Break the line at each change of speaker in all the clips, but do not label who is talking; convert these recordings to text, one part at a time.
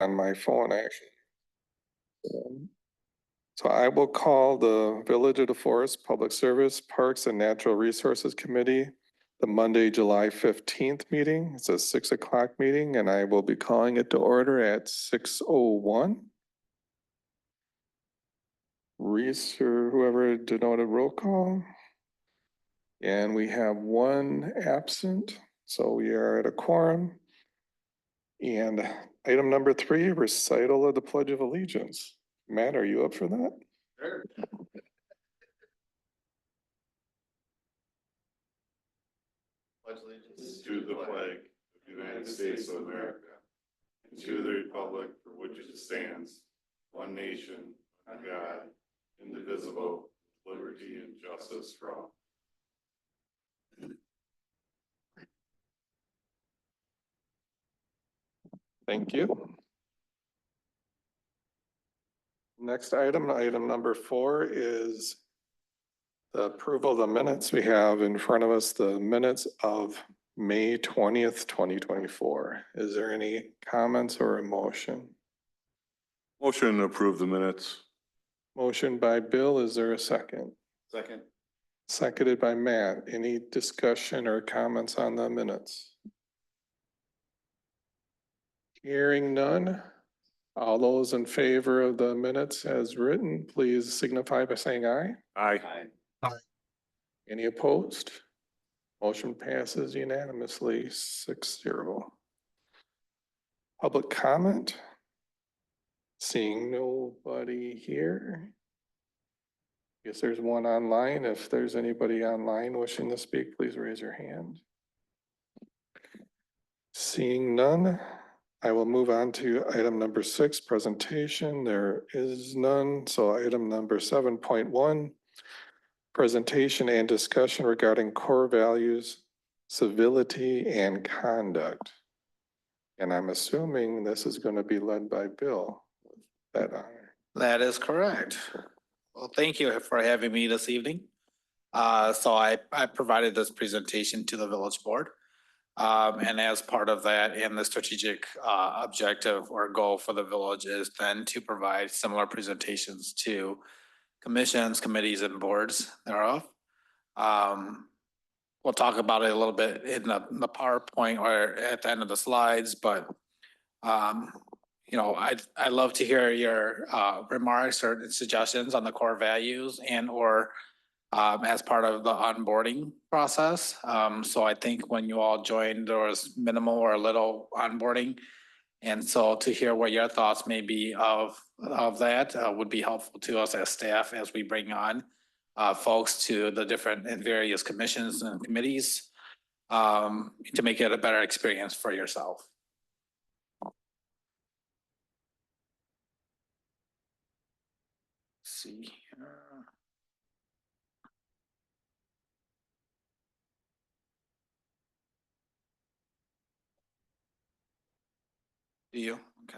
on my phone, actually. So I will call the Village of DeForest Public Service, Parks and Natural Resources Committee, the Monday, July 15th meeting. It's a 6 o'clock meeting, and I will be calling it to order at 6:01. Reese or whoever denoted roll call. And we have one absent, so we are at a quorum. And item number 3, recital of the Pledge of Allegiance. Matt, are you up for that?
Sure. Pledge allegiance
to the flag of the United States of America, and to the republic for which it stands, one nation, under God, indivisible, with liberty and justice for all.
Thank you. Next item number 4 is the approval of the minutes. We have in front of us the minutes of May 20th, 2024. Is there any comments or a motion?
Motion to approve the minutes.
Motion by Bill, is there a second?
Second.
Seconded by Matt. Any discussion or comments on the minutes? Hearing none. All those in favor of the minutes as written, please signify by saying aye.
Aye.
Any opposed? Motion passes unanimously, 6-0. Public comment? Seeing nobody here. Guess there's one online. If there's anybody online wishing to speak, please raise your hand. Seeing none, I will move on to item number 6, presentation. There is none. So item number 7.1, presentation and discussion regarding core values, civility, and conduct. And I'm assuming this is going to be led by Bill. That honor.
That is correct. Well, thank you for having me this evening. So I provided this presentation to the village board. And as part of that, and the strategic objective or goal for the village is then to provide similar presentations to commissions, committees, and boards thereof. We'll talk about it a little bit in the PowerPoint or at the end of the slides, but you know, I'd love to hear your remarks or suggestions on the core values and or as part of the onboarding process. So I think when you all joined, there was minimal or little onboarding. And so to hear what your thoughts may be of that would be helpful to us as staff as we bring on folks to the different and various commissions and committees to make it a better experience for yourself. Let's see here. Do you? Okay.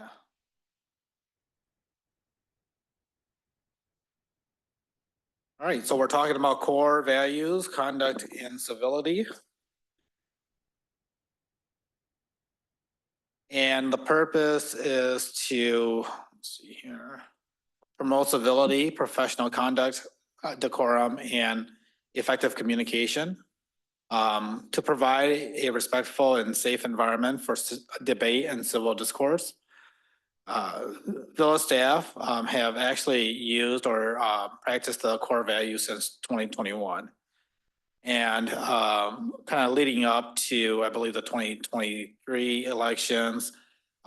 All right, so we're talking about core values, conduct, and civility. And the purpose is to, let's see here, promote civility, professional conduct, decorum, and effective communication. To provide a respectful and safe environment for debate and civil discourse. Village staff have actually used or practiced the core values since 2021. And kind of leading up to, I believe, the 2023 elections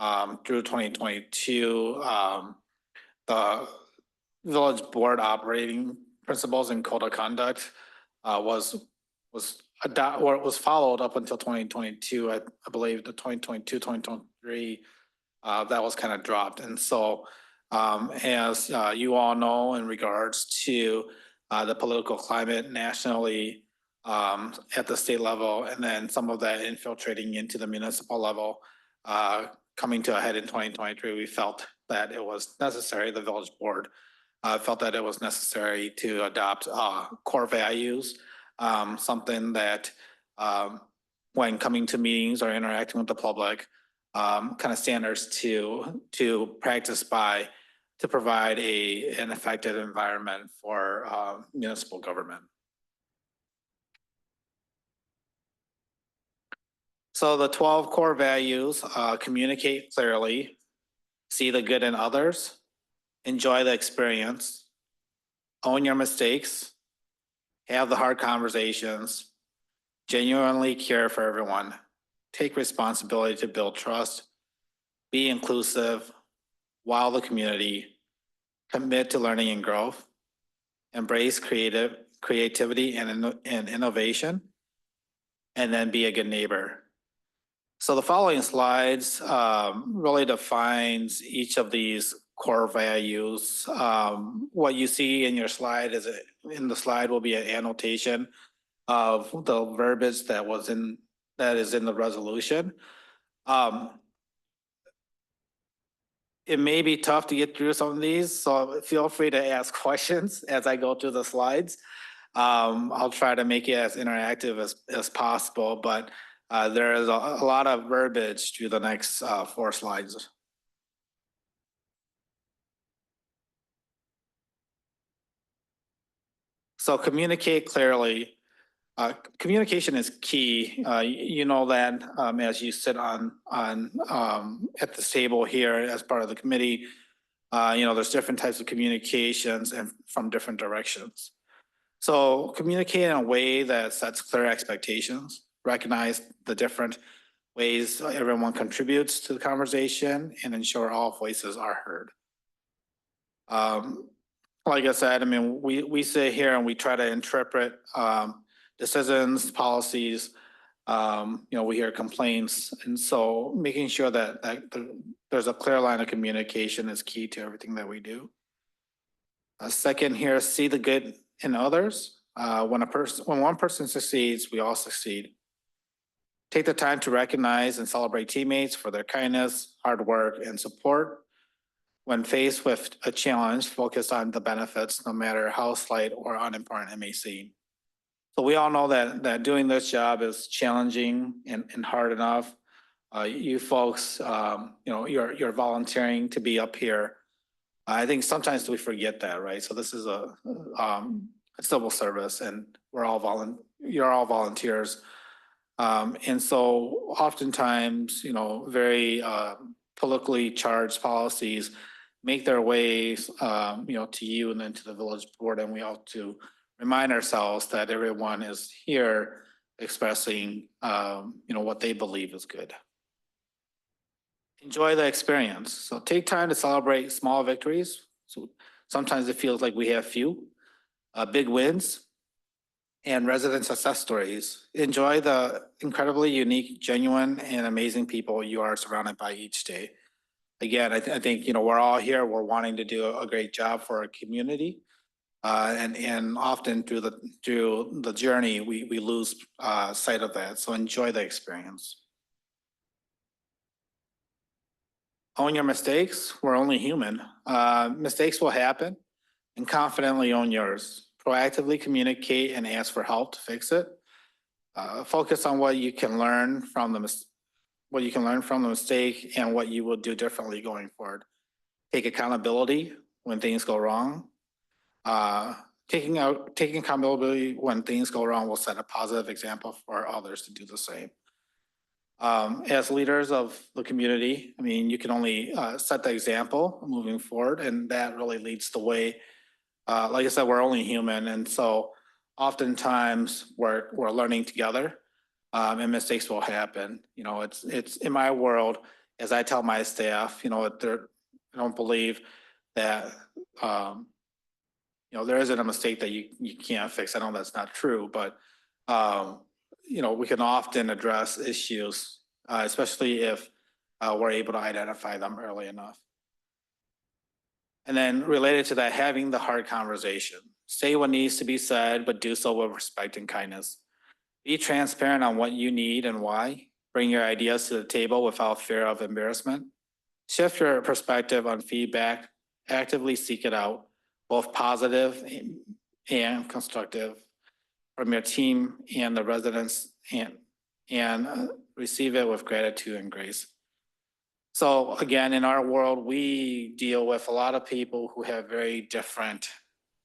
through 2022, the village board operating principles and code of conduct was followed up until 2022. I believe the 2022, 2023, that was kind of dropped. And so as you all know, in regards to the political climate nationally, at the state level, and then some of that infiltrating into the municipal level, coming to a head in 2023, we felt that it was necessary, the village board felt that it was necessary to adopt core values, something that when coming to meetings or interacting with the public, kind of standards to practice by to provide an effective environment for municipal government. So the 12 core values, communicate clearly, see the good in others, enjoy the experience, own your mistakes, have the hard conversations, genuinely care for everyone, take responsibility to build trust, be inclusive, wow the community, commit to learning and growth, embrace creativity and innovation, and then be a good neighbor. So the following slides really defines each of these core values. What you see in your slide in the slide will be an annotation of the verbiage that is in the resolution. It may be tough to get through some of these, so feel free to ask questions as I go through the slides. I'll try to make it as interactive as possible, but there is a lot of verbiage through the next 4 slides. So communicate clearly. Communication is key. You know that as you sit on at this table here as part of the committee, there's different types of communications and from different directions. So communicate in a way that sets clear expectations, recognize the different ways everyone contributes to the conversation, and ensure all voices are heard. Like I said, I mean, we sit here and we try to interpret decisions, policies. We hear complaints, and so making sure that there's a clear line of communication is key to everything that we do. Second here, see the good in others. When one person succeeds, we all succeed. Take the time to recognize and celebrate teammates for their kindness, hard work, and support. When faced with a challenge, focus on the benefits, no matter how slight or unimportant it may seem. So we all know that doing this job is challenging and hard enough. You folks, you're volunteering to be up here. I think sometimes we forget that, right? So this is a civil service, and you're all volunteers. And so oftentimes, very politically charged policies make their way, to you and then to the village board, and we ought to remind ourselves that everyone is here expressing, what they believe is good. Enjoy the experience. So take time to celebrate small victories. So sometimes it feels like we have few, big wins, and resident success stories. Enjoy the incredibly unique, genuine, and amazing people you are surrounded by each day. Again, I think, we're all here, we're wanting to do a great job for our community. And often through the journey, we lose sight of that. So enjoy the experience. Own your mistakes. We're only human. Mistakes will happen, and confidently own yours. Proactively communicate and ask for help to fix it. Focus on what you can learn from the mistake and what you will do differently going forward. Take accountability when things go wrong. Taking accountability when things go wrong will set a positive example for others to do the same. As leaders of the community, I mean, you can only set the example moving forward, and that really leads the way. Like I said, we're only human, and so oftentimes we're learning together, and mistakes will happen. It's in my world, as I tell my staff, I don't believe that there isn't a mistake that you can't fix. I know that's not true, but we can often address issues, especially if we're able to identify them early enough. And then related to that, having the hard conversation. Say what needs to be said, but do so with respect and kindness. Be transparent on what you need and why. Bring your ideas to the table without fear of embarrassment. Shift your perspective on feedback. Actively seek it out, both positive and constructive, from your team and the residents, and receive it with gratitude and grace. So again, in our world, we deal with a lot of people who have very different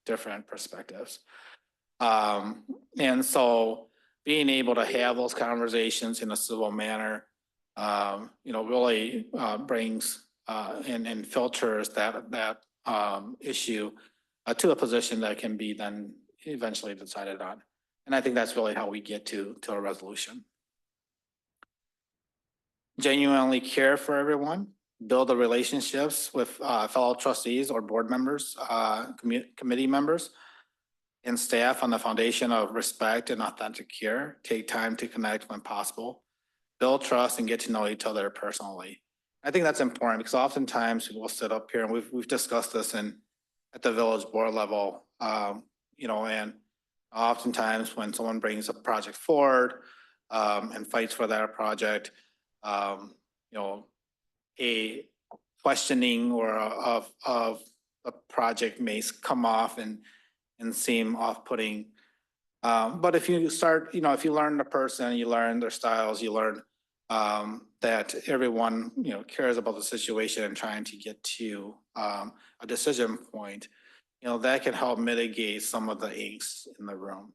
perspectives. And so being able to have those conversations in a civil manner, really brings and filters that issue to a position that can be then eventually decided on. And I think that's really how we get to a resolution. Genuinely care for everyone, build the relationships with fellow trustees or board members, committee members, and staff on the foundation of respect and authentic care. Take time to connect when possible, build trust, and get to know each other personally. I think that's important because oftentimes we'll sit up here and we've discussed this at the village board level, and oftentimes when someone brings a project forward and fights for that project, a questioning or of a project may come off and seem off-putting. But if you start, if you learn the person, you learn their styles, you learn that everyone, cares about the situation and trying to get to a decision point, that can help mitigate some of the angst in the room.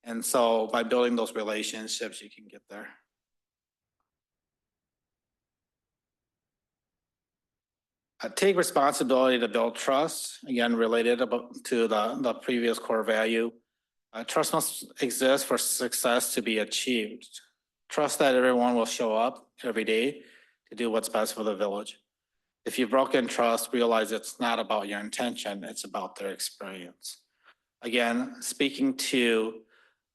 And so by building those relationships, you can get there. Take responsibility to build trust, again, related to the previous core value. Trust must exist for success to be achieved. Trust that everyone will show up every day to do what's best for the village. If you've broken trust, realize it's not about your intention, it's about their experience. Again, speaking to,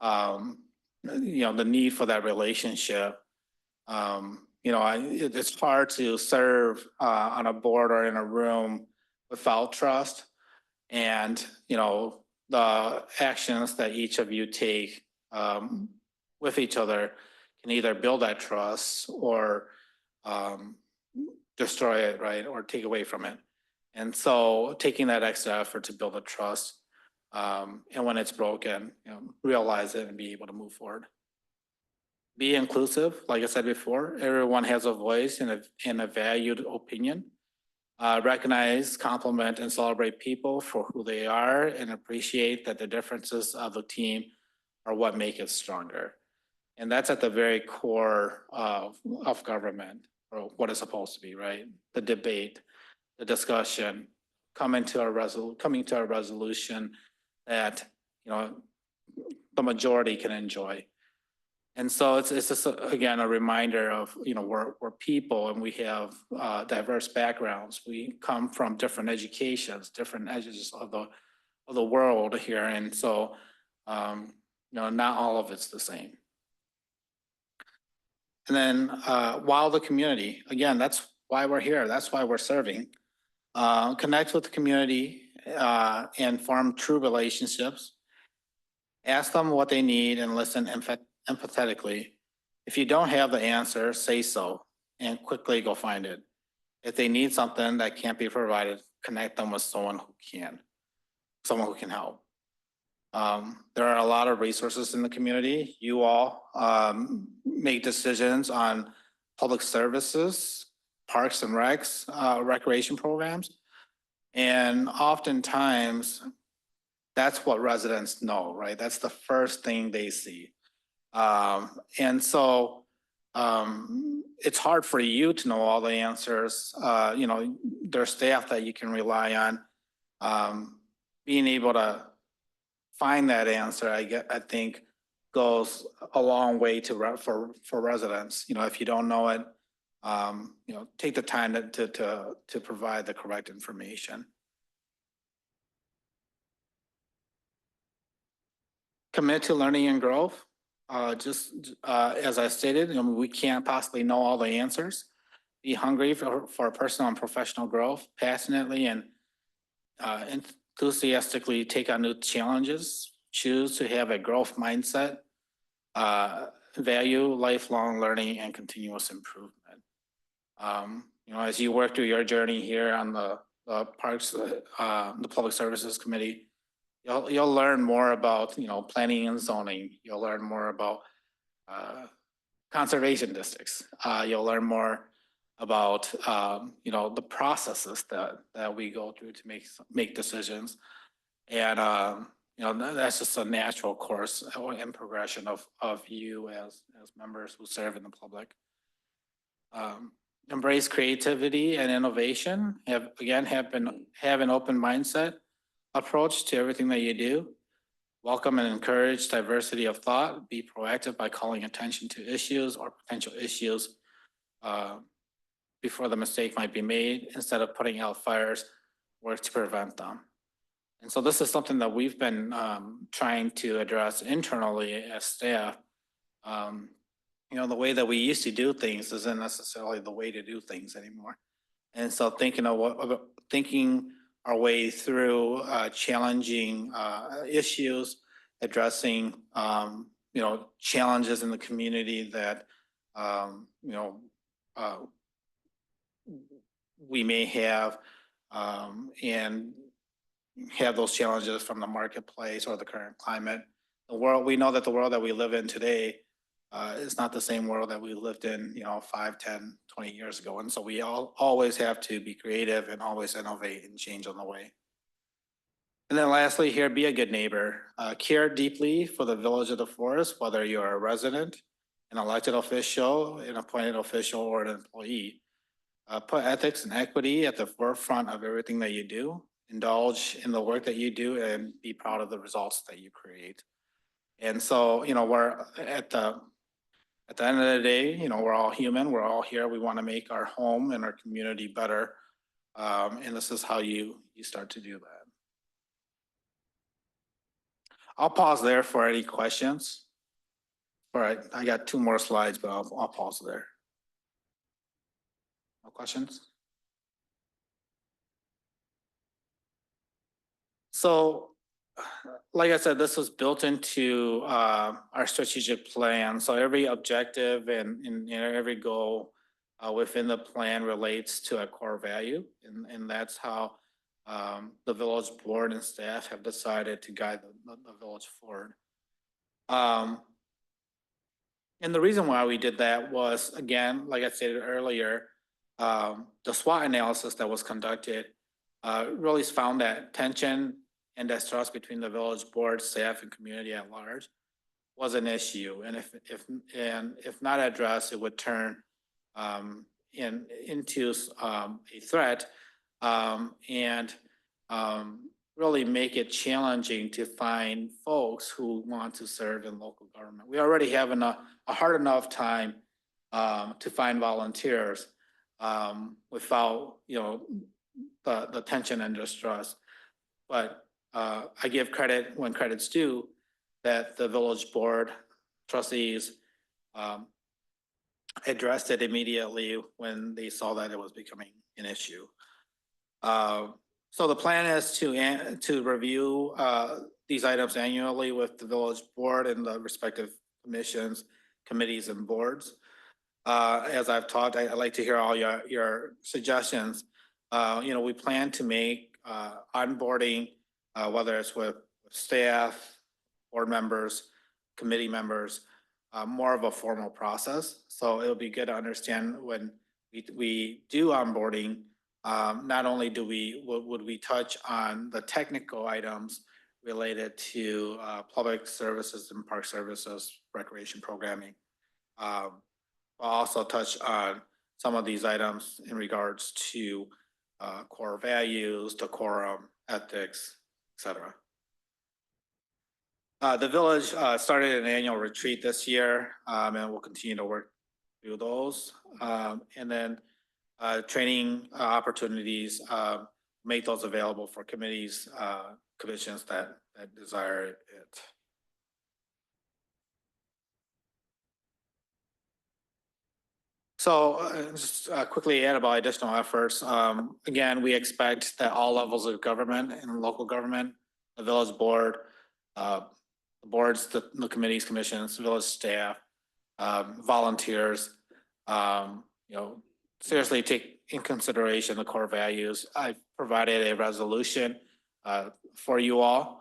the need for that relationship, it's hard to serve on a board or in a room without trust. And, the actions that each of you take with each other can either build that trust or destroy it, right? Or take away from it. And so taking that extra effort to build a trust, and when it's broken, realize it and be able to move forward. Be inclusive, like I said before, everyone has a voice and a valued opinion. Recognize, compliment, and celebrate people for who they are and appreciate that the differences of the team are what make it stronger. And that's at the very core of government, or what it's supposed to be, right? The debate, the discussion, coming to a resolution that, the majority can enjoy. And so it's just, again, a reminder of, we're people and we have diverse backgrounds. We come from different educations, different edges of the world here. And so, not all of it's the same. And then while the community, again, that's why we're here. That's why we're serving. Connect with the community and form true relationships. Ask them what they need and listen empathetically. If you don't have the answer, say so and quickly go find it. If they need something that can't be provided, connect them with someone who can help. There are a lot of resources in the community. You all make decisions on public services, parks and recs, recreation programs. And oftentimes that's what residents know, right? That's the first thing they see. And so it's hard for you to know all the answers. There's staff that you can rely on. Being able to find that answer, I think goes a long way for residents. If you don't know it, take the time to provide the correct information. Commit to learning and growth. As I stated, we can't possibly know all the answers. Be hungry for personal and professional growth, passionately and enthusiastically take on new challenges. Choose to have a growth mindset. Value lifelong learning and continuous improvement. As you work through your journey here on the Parks, the Public Services Committee, you'll learn more about, planning and zoning. You'll learn more about conservation districts. You'll learn more about, the processes that we go through to make decisions. And, that's just a natural course and progression of you as members who serve in the public. Embrace creativity and innovation, have an open mindset approach to everything that you do. Welcome and encourage diversity of thought. Be proactive by calling attention to issues or potential issues before the mistake might be made. Instead of putting out fires, work to prevent them. And so this is something that we've been trying to address internally as staff. The way that we used to do things isn't necessarily the way to do things anymore. And so thinking our way through challenging issues, addressing challenges in the community that we may have, and have those challenges from the marketplace or the current climate. We know that the world that we live in today is not the same world that we lived in, 5, 10, 20 years ago. And so we always have to be creative and always innovate and change on the way. And then lastly here, be a good neighbor. Care deeply for the village of the forest, whether you're a resident, an elected official, an appointed official, or an employee. Put ethics and equity at the forefront of everything that you do. Indulge in the work that you do and be proud of the results that you create. And so, we're at the end of the day, we're all human. We're all here. We want to make our home and our community better. And this is how you start to do that. I'll pause there for any questions. All right, I got 2 more slides, but I'll pause there. No questions? So, like I said, this was built into our strategic plan. So every objective and every goal within the plan relates to a core value. And that's how the village board and staff have decided to guide the village forward. And the reason why we did that was, again, like I stated earlier, the SWOT analysis that was conducted really found that tension and distrust between the village board, staff, and community at large was an issue. And if not addressed, it would turn into a threat and really make it challenging to find folks who want to serve in local government. We already have a hard enough time to find volunteers without the tension and distrust. But I give credit when credit's due that the village board trustees addressed it immediately when they saw that it was becoming an issue. So the plan is to review these items annually with the village board and the respective commissions, committees, and boards. As I've talked, I'd like to hear all your suggestions. We plan to make onboarding, whether it's with staff, board members, committee members, more of a formal process. So it'll be good to understand when we do onboarding, not only would we touch on the technical items related to public services and park services, recreation programming, but also touch on some of these items in regards to core values, decorum, ethics, etc. The village started an annual retreat this year, and we'll continue to work through those. And then training opportunities, make those available for committees, commissions that desire it. So just quickly add about additional efforts. Again, we expect that all levels of government and local government, the village board, the boards, the committees, commissions, village staff, volunteers, seriously take in consideration the core values. I provided a resolution for you all.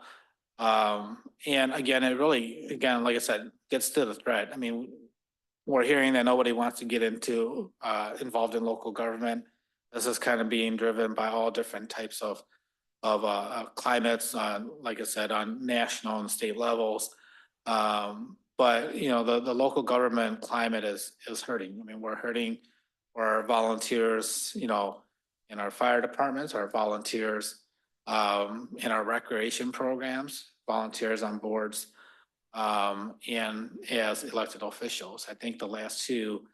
And again, it really, like I said, gets to the threat. I mean, we're hearing that nobody wants to get into, involved in local government. This is kind of being driven by all different types of climates, like I said, on national and state levels. But you know, the local government climate is hurting. I mean, we're hurting for our volunteers, you know, in our fire departments, our volunteers in our recreation programs, volunteers on boards, and as elected officials. I think the last two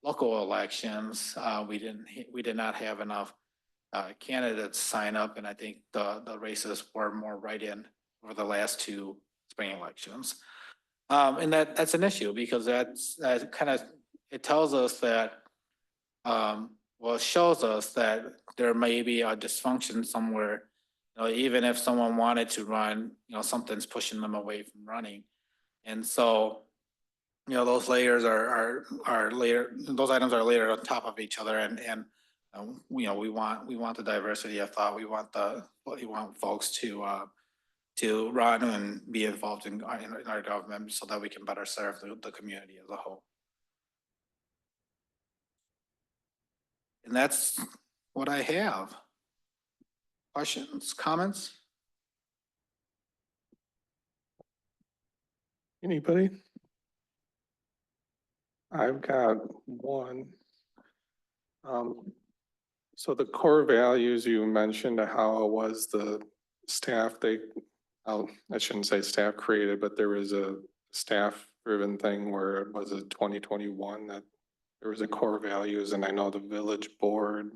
local elections, we did not have enough candidates sign up, and I think the races were more write-in over the last two spring elections. And that's an issue because that kind of, it tells us that, well, it shows us that there may be a dysfunction somewhere. You know, even if someone wanted to run, you know, something's pushing them away from running. And so, you know, those layers are layered, those items are layered on top of each other, and you know, we want the diversity of thought. We want folks to run and be involved in our government so that we can better serve the community as a whole. And that's what I have. Questions, comments?
Anybody? I've got one. So the core values, you mentioned how it was the staff, I shouldn't say staff created, but there was a staff driven thing where it was a 2021 that there was a core values, and I know the village board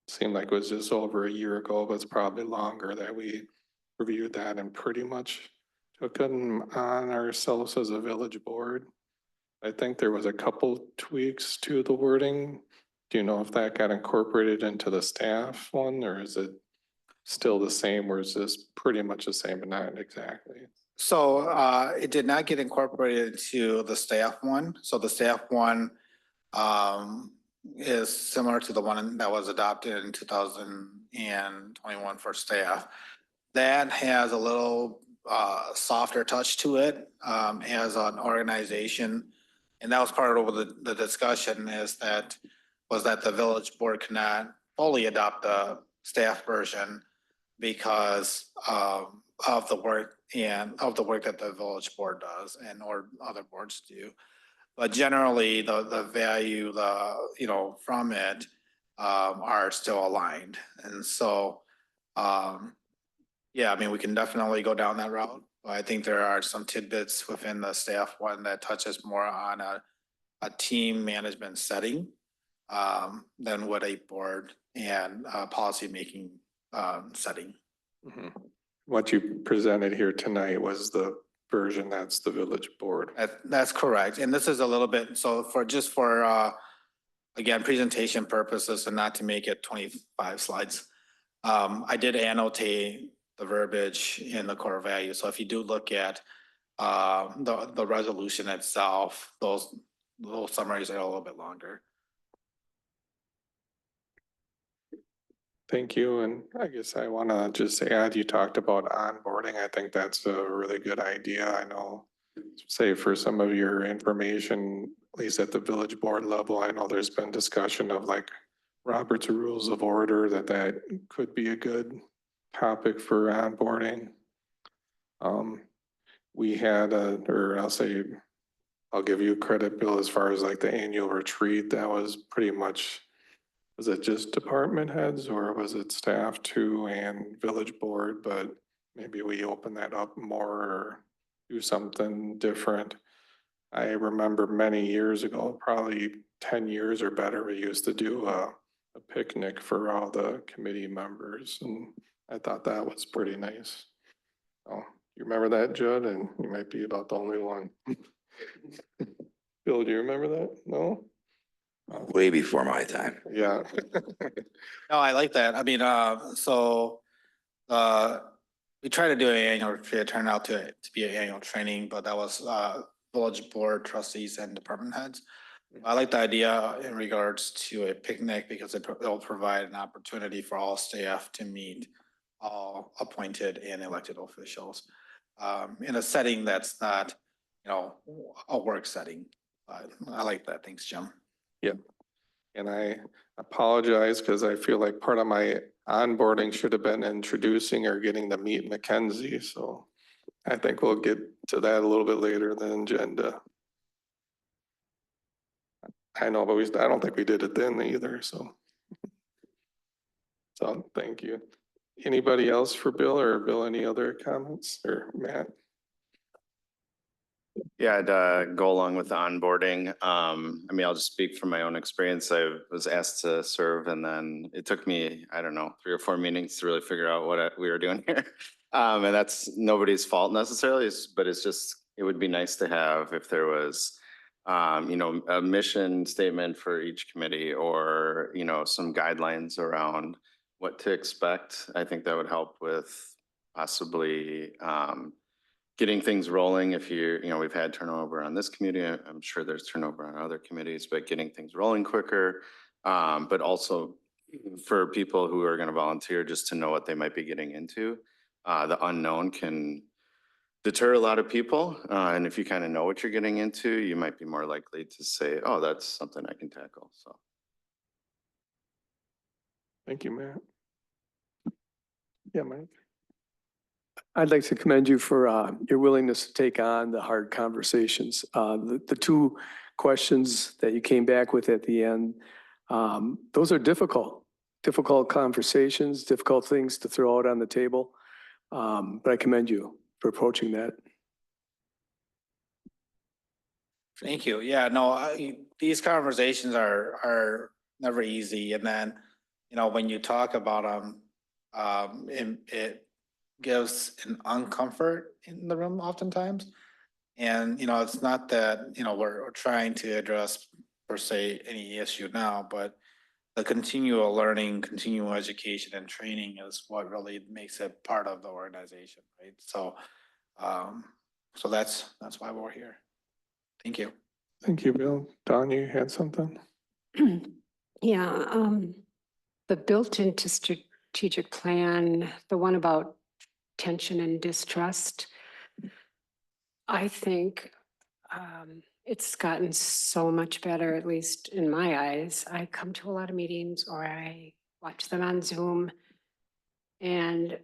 seemed like it was just over a year ago, but it's probably longer that we reviewed that and pretty much took them on ourselves as a village board. I think there was a couple tweaks to the wording. Do you know if that got incorporated into the staff one, or is it still the same, or is this pretty much the same, but not exactly?
So it did not get incorporated into the staff one. So the staff one is similar to the one that was adopted in 2021 for staff. That has a little softer touch to it as an organization. And that was part of the discussion was that the village board cannot fully adopt the staff version because of the work that the village board does or other boards do. But generally the value, you know, from it are still aligned. And so, yeah, I mean, we can definitely go down that route. But I think there are some tidbits within the staff one that touches more on a team management setting than what a board and policy making setting.
Mhm. What you presented here tonight was the version that's the village board.
That's correct. And this is a little bit, so for again, presentation purposes and not to make it 25 slides. I did annotate the verbiage in the core value. So if you do look at the resolution itself, those summaries are a little bit longer.
Thank you. And I guess I want to just add, you talked about onboarding. I think that's a really good idea. I know, say for some of your information, at least at the village board level, I know there's been discussion of like Robert's Rules of Order, that could be a good topic for onboarding. We had I'll give you credit, Bill, as far as like the annual retreat. That was pretty much, was it just department heads or was it staff too and village board? But maybe we open that up more or do something different. I remember many years ago, probably 10 years or better, we used to do a picnic for all the committee members, and I thought that was pretty nice. Oh, you remember that, Judd? And you might be about the only one. Bill, do you remember that? No?
Way before my time.
Yeah.
No, I like that. I mean, we try to do an annual retreat. It turned out to be an annual training, but that was village board trustees and department heads. I like the idea in regards to a picnic because it'll provide an opportunity for all staff to meet all appointed and elected officials in a setting that's not, you know, a work setting. I like that. Thanks, Jim.
And I apologize because I feel like part of my onboarding should have been introducing or getting to meet Mackenzie. So I think we'll get to that a little bit later in the agenda. I know, but I don't think we did it then either, so. So, thank you. Anybody else for Bill, or Bill, any other comments, or Matt?
Yeah, I'd go along with the onboarding. I mean, I'll just speak from my own experience. I was asked to serve and then it took me, I don't know, 3 or 4 meetings to really figure out what we were doing here. And that's nobody's fault necessarily, but it's just, it would be nice to have if there was, you know, a mission statement for each committee or, you know, some guidelines around what to expect. I think that would help with possibly, getting things rolling. If you know, we've had turnover on this committee, I'm sure there's turnover on other committees, but getting things rolling quicker. But also for people who are going to volunteer, just to know what they might be getting into. The unknown can deter a lot of people. And if you kind of know what you're getting into, you might be more likely to say, oh, that's something I can tackle. So.
Thank you, Matt. Yeah, Mike.
I'd like to commend you for your willingness to take on the hard conversations. The 2 questions that you came back with at the end, those are difficult conversations, difficult things to throw out on the table. But I commend you for approaching that.
Thank you. Yeah, no, these conversations are never easy. And then, you know, when you talk about them, it gives an uncomfort in the room oftentimes. And, you know, it's not that, you know, we're trying to address per se any issue now, but the continual learning, continual education and training is what really makes it part of the organization, right? So, so that's why we're here. Thank you.
Thank you, Bill. Don, you had something?
Yeah, the built-into strategic plan, the one about tension and distrust, I think it's gotten so much better, at least in my eyes. I come to a lot of meetings or I watch them on Zoom, and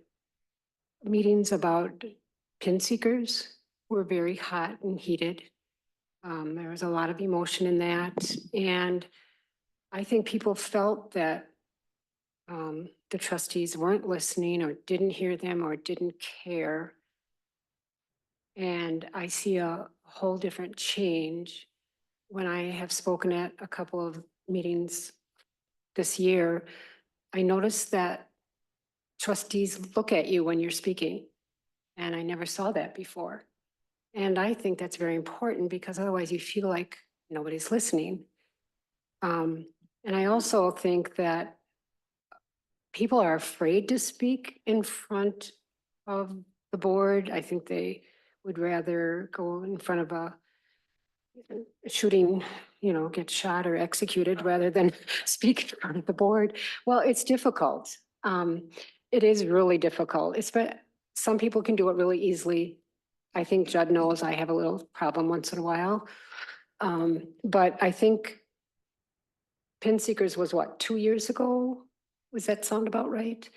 meetings about pin seekers were very hot and heated. There was a lot of emotion in that. And I think people felt that the trustees weren't listening or didn't hear them or didn't care. And I see a whole different change when I have spoken at a couple of meetings this year. I noticed that trustees look at you when you're speaking, and I never saw that before. And I think that's very important because otherwise you feel like nobody's listening. And I also think that people are afraid to speak in front of the board. I think they would rather go in front of a shooting, you know, get shot or executed rather than speak in front of the board. Well, it's difficult. It is really difficult. Some people can do it really easily. I think Judd knows I have a little problem once in a while. But I think Pin Seekers was what, 2 years ago? Does that sound about right?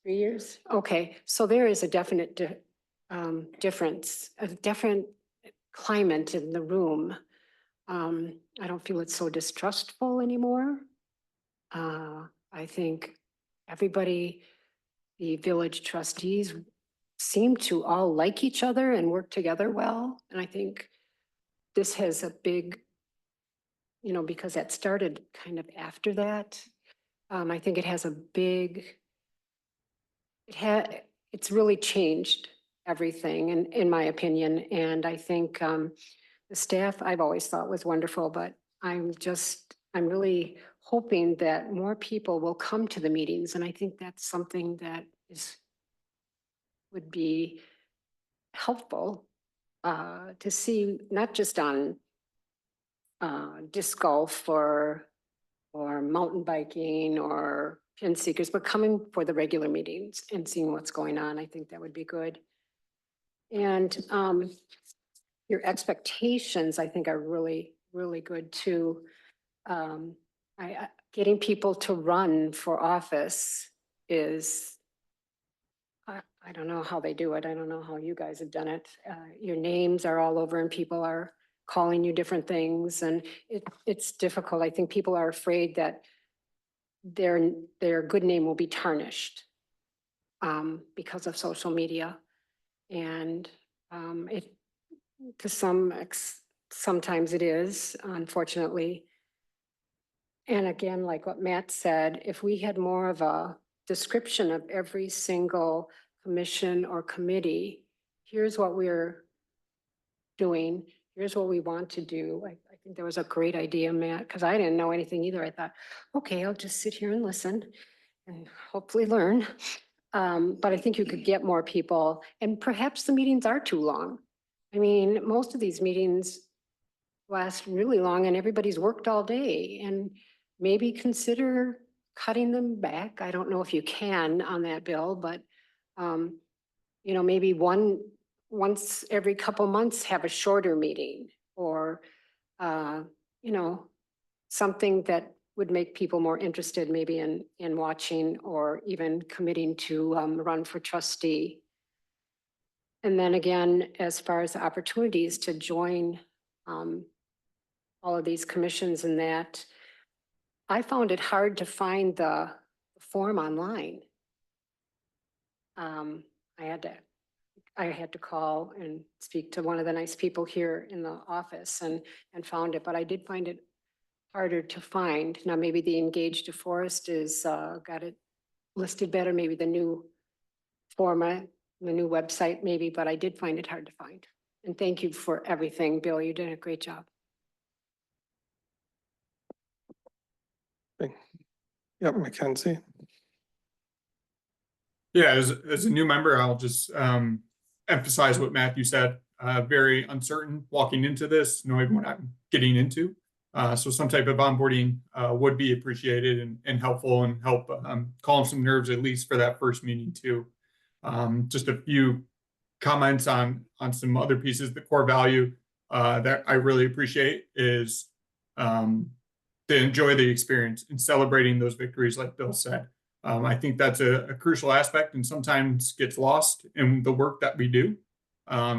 3 years? Okay, so there is a definite difference, a different climate in the room. I don't feel it's so distrustful anymore. I think everybody, the village trustees, seem to all like each other and work together well. And I think this has a big, you know, because that started kind of after that. I think it has a big, it's really changed everything in my opinion. And I think the staff I've always thought was wonderful, but I'm really hoping that more people will come to the meetings. And I think that's something that would be helpful to see, not just on disc golf or mountain biking or pin seekers, but coming for the regular meetings and seeing what's going on. I think that would be good. And your expectations, I think, are really, really good too. Getting people to run for office is, I don't know how they do it. I don't know how you guys have done it. Your names are all over and people are calling you different things, and it's difficult. I think people are afraid that their good name will be tarnished because of social media. And it, to sometimes it is, unfortunately. And again, like what Matt said, if we had more of a description of every single commission or committee, here's what we're doing, here's what we want to do. I think that was a great idea, Matt, because I didn't know anything either. I thought, okay, I'll just sit here and listen and hopefully learn. But I think you could get more people, and perhaps the meetings are too long. I mean, most of these meetings last really long and everybody's worked all day, and maybe consider cutting them back. I don't know if you can on that bill, but you know, maybe once every couple months have a shorter meeting, or you know, something that would make people more interested maybe in watching or even committing to run for trustee. And then again, as far as the opportunities to join all of these commissions and that, I found it hard to find the form online. I had to call and speak to one of the nice people here in the office and found it, but I did find it harder to find. Now, maybe the Engage DeForest is got it listed better, maybe the new format, the new website maybe, but I did find it hard to find. And thank you for everything, Bill. You did a great job.
Yep, Mackenzie.
Yeah, as a new member, I'll just emphasize what Matthew said. Very uncertain walking into this, knowing what I'm getting into. So some type of onboarding would be appreciated and helpful, and help calm some nerves, at least for that first meeting too. Just a few comments on some other pieces. The core value that I really appreciate is to enjoy the experience and celebrating those victories, like Bill said. I think that's a crucial aspect and sometimes gets lost in the work that we do.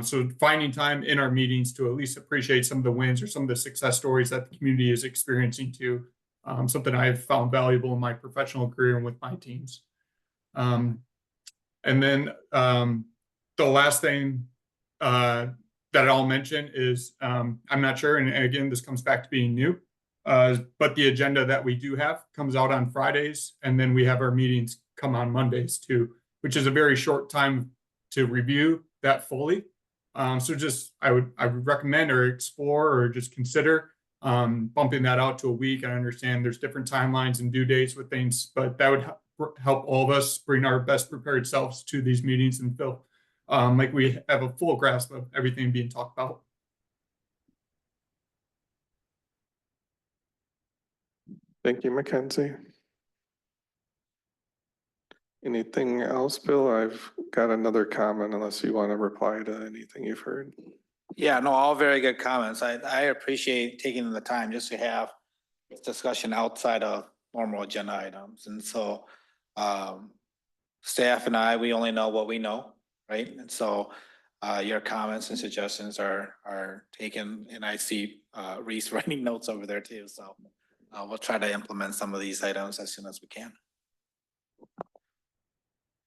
So finding time in our meetings to at least appreciate some of the wins or some of the success stories that the community is experiencing too, something I've found valuable in my professional career and with my teams. And then the last thing that I'll mention is I'm not sure, and again, this comes back to being new, but the agenda that we do have comes out on Fridays, and then we have our meetings come on Mondays too, which is a very short time to review that fully. So just I would recommend or explore or just consider bumping that out to a week. I understand there's different timelines and due dates with things, but that would help all of us bring our best prepared selves to these meetings and feel like we have a full grasp of everything being talked about.
Thank you, Mackenzie. Anything else, Bill? I've got another comment unless you want to reply to anything you've heard.
Yeah, no, all very good comments. I appreciate taking the time just to have this discussion outside of normal agenda items. And so staff and I, we only know what we know, right? And so your comments and suggestions are taken, and I see Reese writing notes over there too. So we'll try to implement some of these items as soon as we can.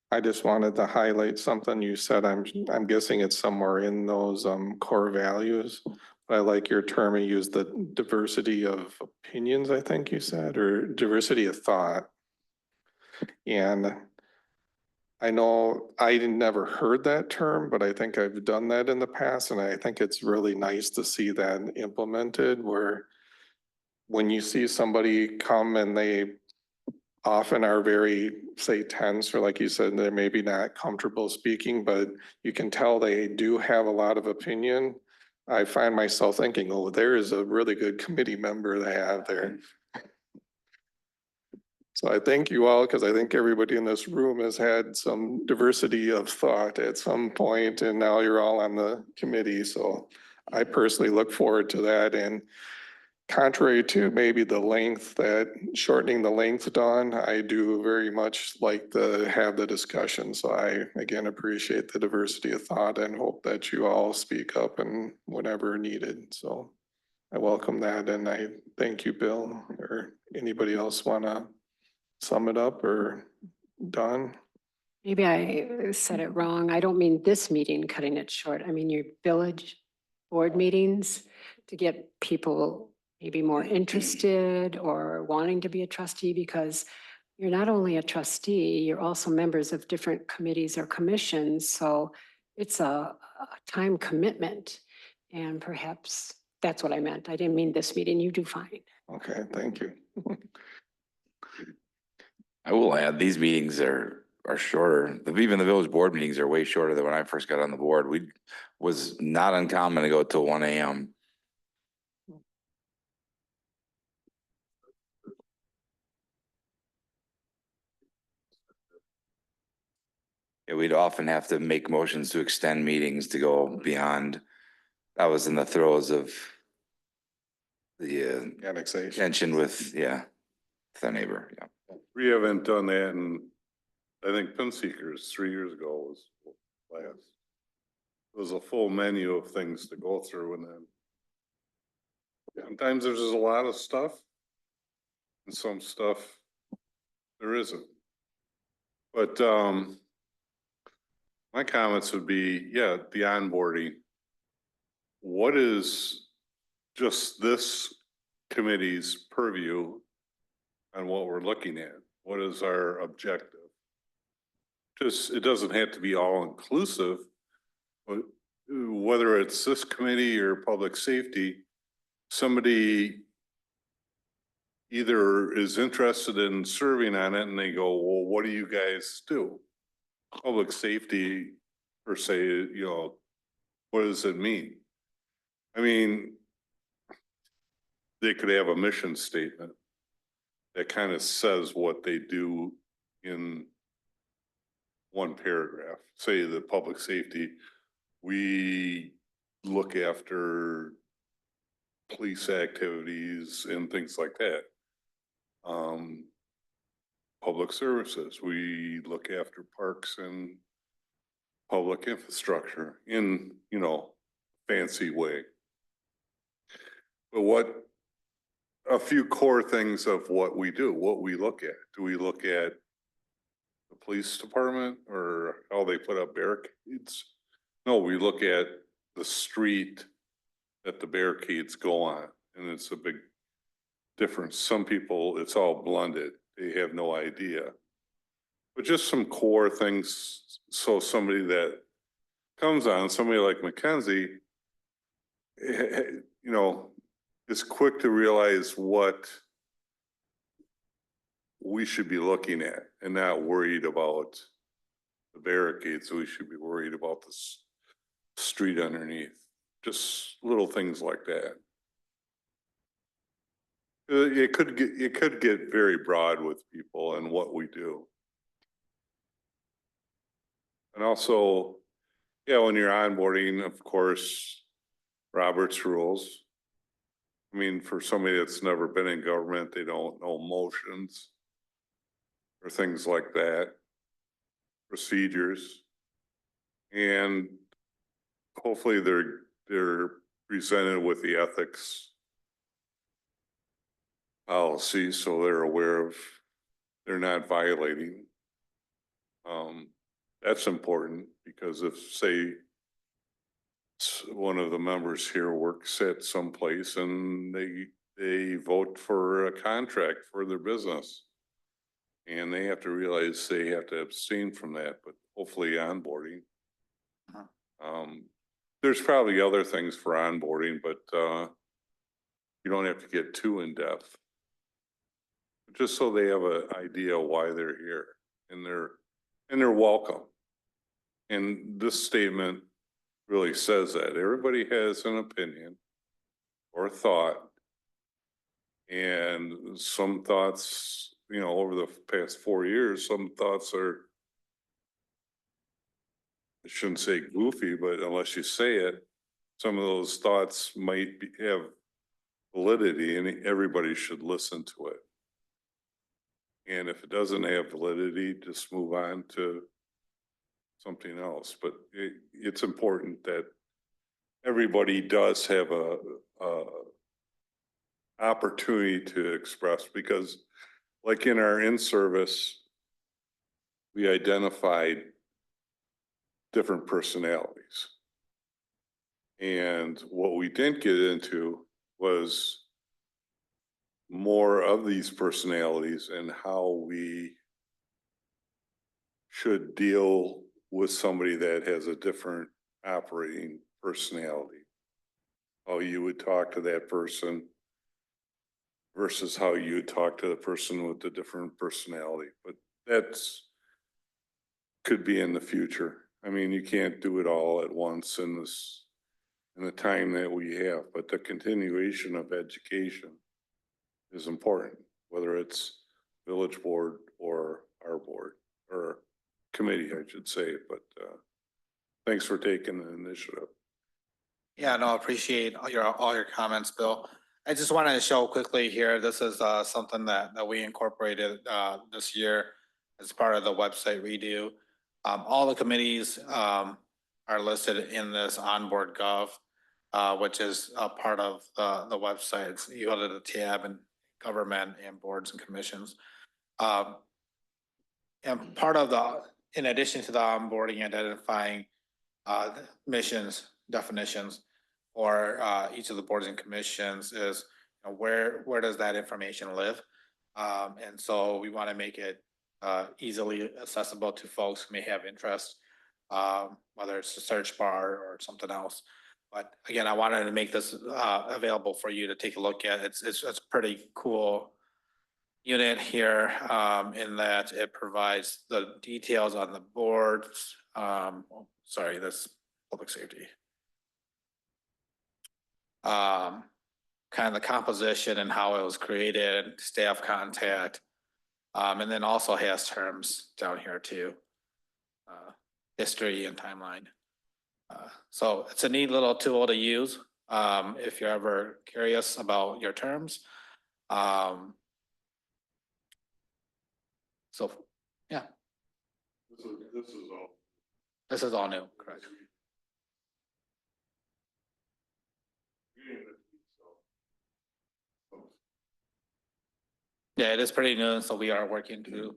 I just wanted to highlight something you said. I'm guessing it's somewhere in those core values. But I like your term. You used the diversity of opinions, I think you said, or diversity of thought. And I know I never heard that term, but I think I've done that in the past. And I think it's really nice to see that implemented, where when you see somebody come and they often are very, say, tense, or like you said, they're maybe not comfortable speaking, but you can tell they do have a lot of opinion. I find myself thinking, oh, there is a really good committee member they have there. So I thank you all, because I think everybody in this room has had some diversity of thought at some point, and now you're all on the committee. So I personally look forward to that, and contrary to maybe the length that shortening the length, Dawn, I do very much like to have the discussion. So I again appreciate the diversity of thought and hope that you all speak up and whenever needed. So I welcome that, and I thank you, Bill, or anybody else want to sum it up, or Dawn?
Maybe I said it wrong. I don't mean this meeting cutting it short. I mean your village board meetings to get people maybe more interested or wanting to be a trustee, because you're not only a trustee, you're also members of different committees or commissions. So it's a time commitment. And perhaps that's what I meant. I didn't mean this meeting. You do fine.
Okay, thank you.
I will add, these meetings are shorter. Even the village board meetings are way shorter than when I first got on the board. Was not uncommon to go till 1 a.m. Yeah, we'd often have to make motions to extend meetings to go beyond. I was in the throes of the
Annexation.
tension with, the neighbor, yeah.
We haven't done that, and I think Pin Seekers 3 years ago was last. It was a full menu of things to go through, and then sometimes there's just a lot of stuff, and some stuff there isn't. But my comments would be, the onboarding. What is just this committee's purview on what we're looking at? What is our objective? Just, it doesn't have to be all inclusive, but whether it's this committee or public safety, somebody either is interested in serving on it and they go, well, what do you guys do? Public safety per se, what does it mean? I mean, they could have a mission statement that kind of says what they do in one paragraph. Say the public safety, we look after police activities and things like that. Public services, we look after parks and public infrastructure in, fancy way. But what a few core things of what we do, what we look at. Do we look at the police department or how they put up barricades? No, we look at the street that the barricades go on, and it's a big difference. Some people, it's all blended. They have no idea. But just some core things, so somebody that comes on, somebody like Mackenzie, is quick to realize what we should be looking at and not worried about the barricades. We should be worried about the street underneath. Just little things like that. It could get very broad with people and what we do. And also, when you're onboarding, of course, Robert's rules. I mean, for somebody that's never been in government, they don't know motions or things like that, procedures. And hopefully they're presented with the ethics policy, so they're aware of, they're not violating. That's important, because if, say, one of the members here works at some place and they vote for a contract for their business, and they have to realize they have to abstain from that, but hopefully onboarding. There's probably other things for onboarding, but you don't have to get too in depth. Just so they have an idea why they're here, and they're welcome. And this statement really says that everybody has an opinion or thought, and some thoughts, over the past 4 years, some thoughts are, I shouldn't say goofy, but unless you say it, some of those thoughts might have validity and everybody should listen to it. And if it doesn't have validity, just move on to something else. But it's important that everybody does have a opportunity to express, because like in our in-service, we identified different personalities. And what we didn't get into was more of these personalities and how we should deal with somebody that has a different operating personality. How you would talk to that person versus how you would talk to the person with the different personality. But that's could be in the future. I mean, you can't do it all at once in the time that we have, but the continuation of education is important, whether it's village board or our board or committee, I should say. But thanks for taking the initiative.
Yeah, no, I appreciate all your comments, Bill. I just wanted to show quickly here, this is something that we incorporated this year as part of the website redo. All the committees are listed in this onboard gov, which is a part of the website. You go to the tab and government and boards and commissions. And part of in addition to the onboarding, identifying missions, definitions, or each of the boards and commissions is, you know, where does that information live? And so we want to make it easily accessible to folks who may have interest, whether it's a search bar or something else. But again, I wanted to make this available for you to take a look at. It's a pretty cool unit here in that it provides the details on the boards. Sorry, that's public safety. Kind of the composition and how it was created, staff contact, and then also has terms down here too, history and timeline. So it's a neat little tool to use if you're ever curious about your terms. So, yeah, this is all new, correct? Yeah, it is pretty new, so we are working through.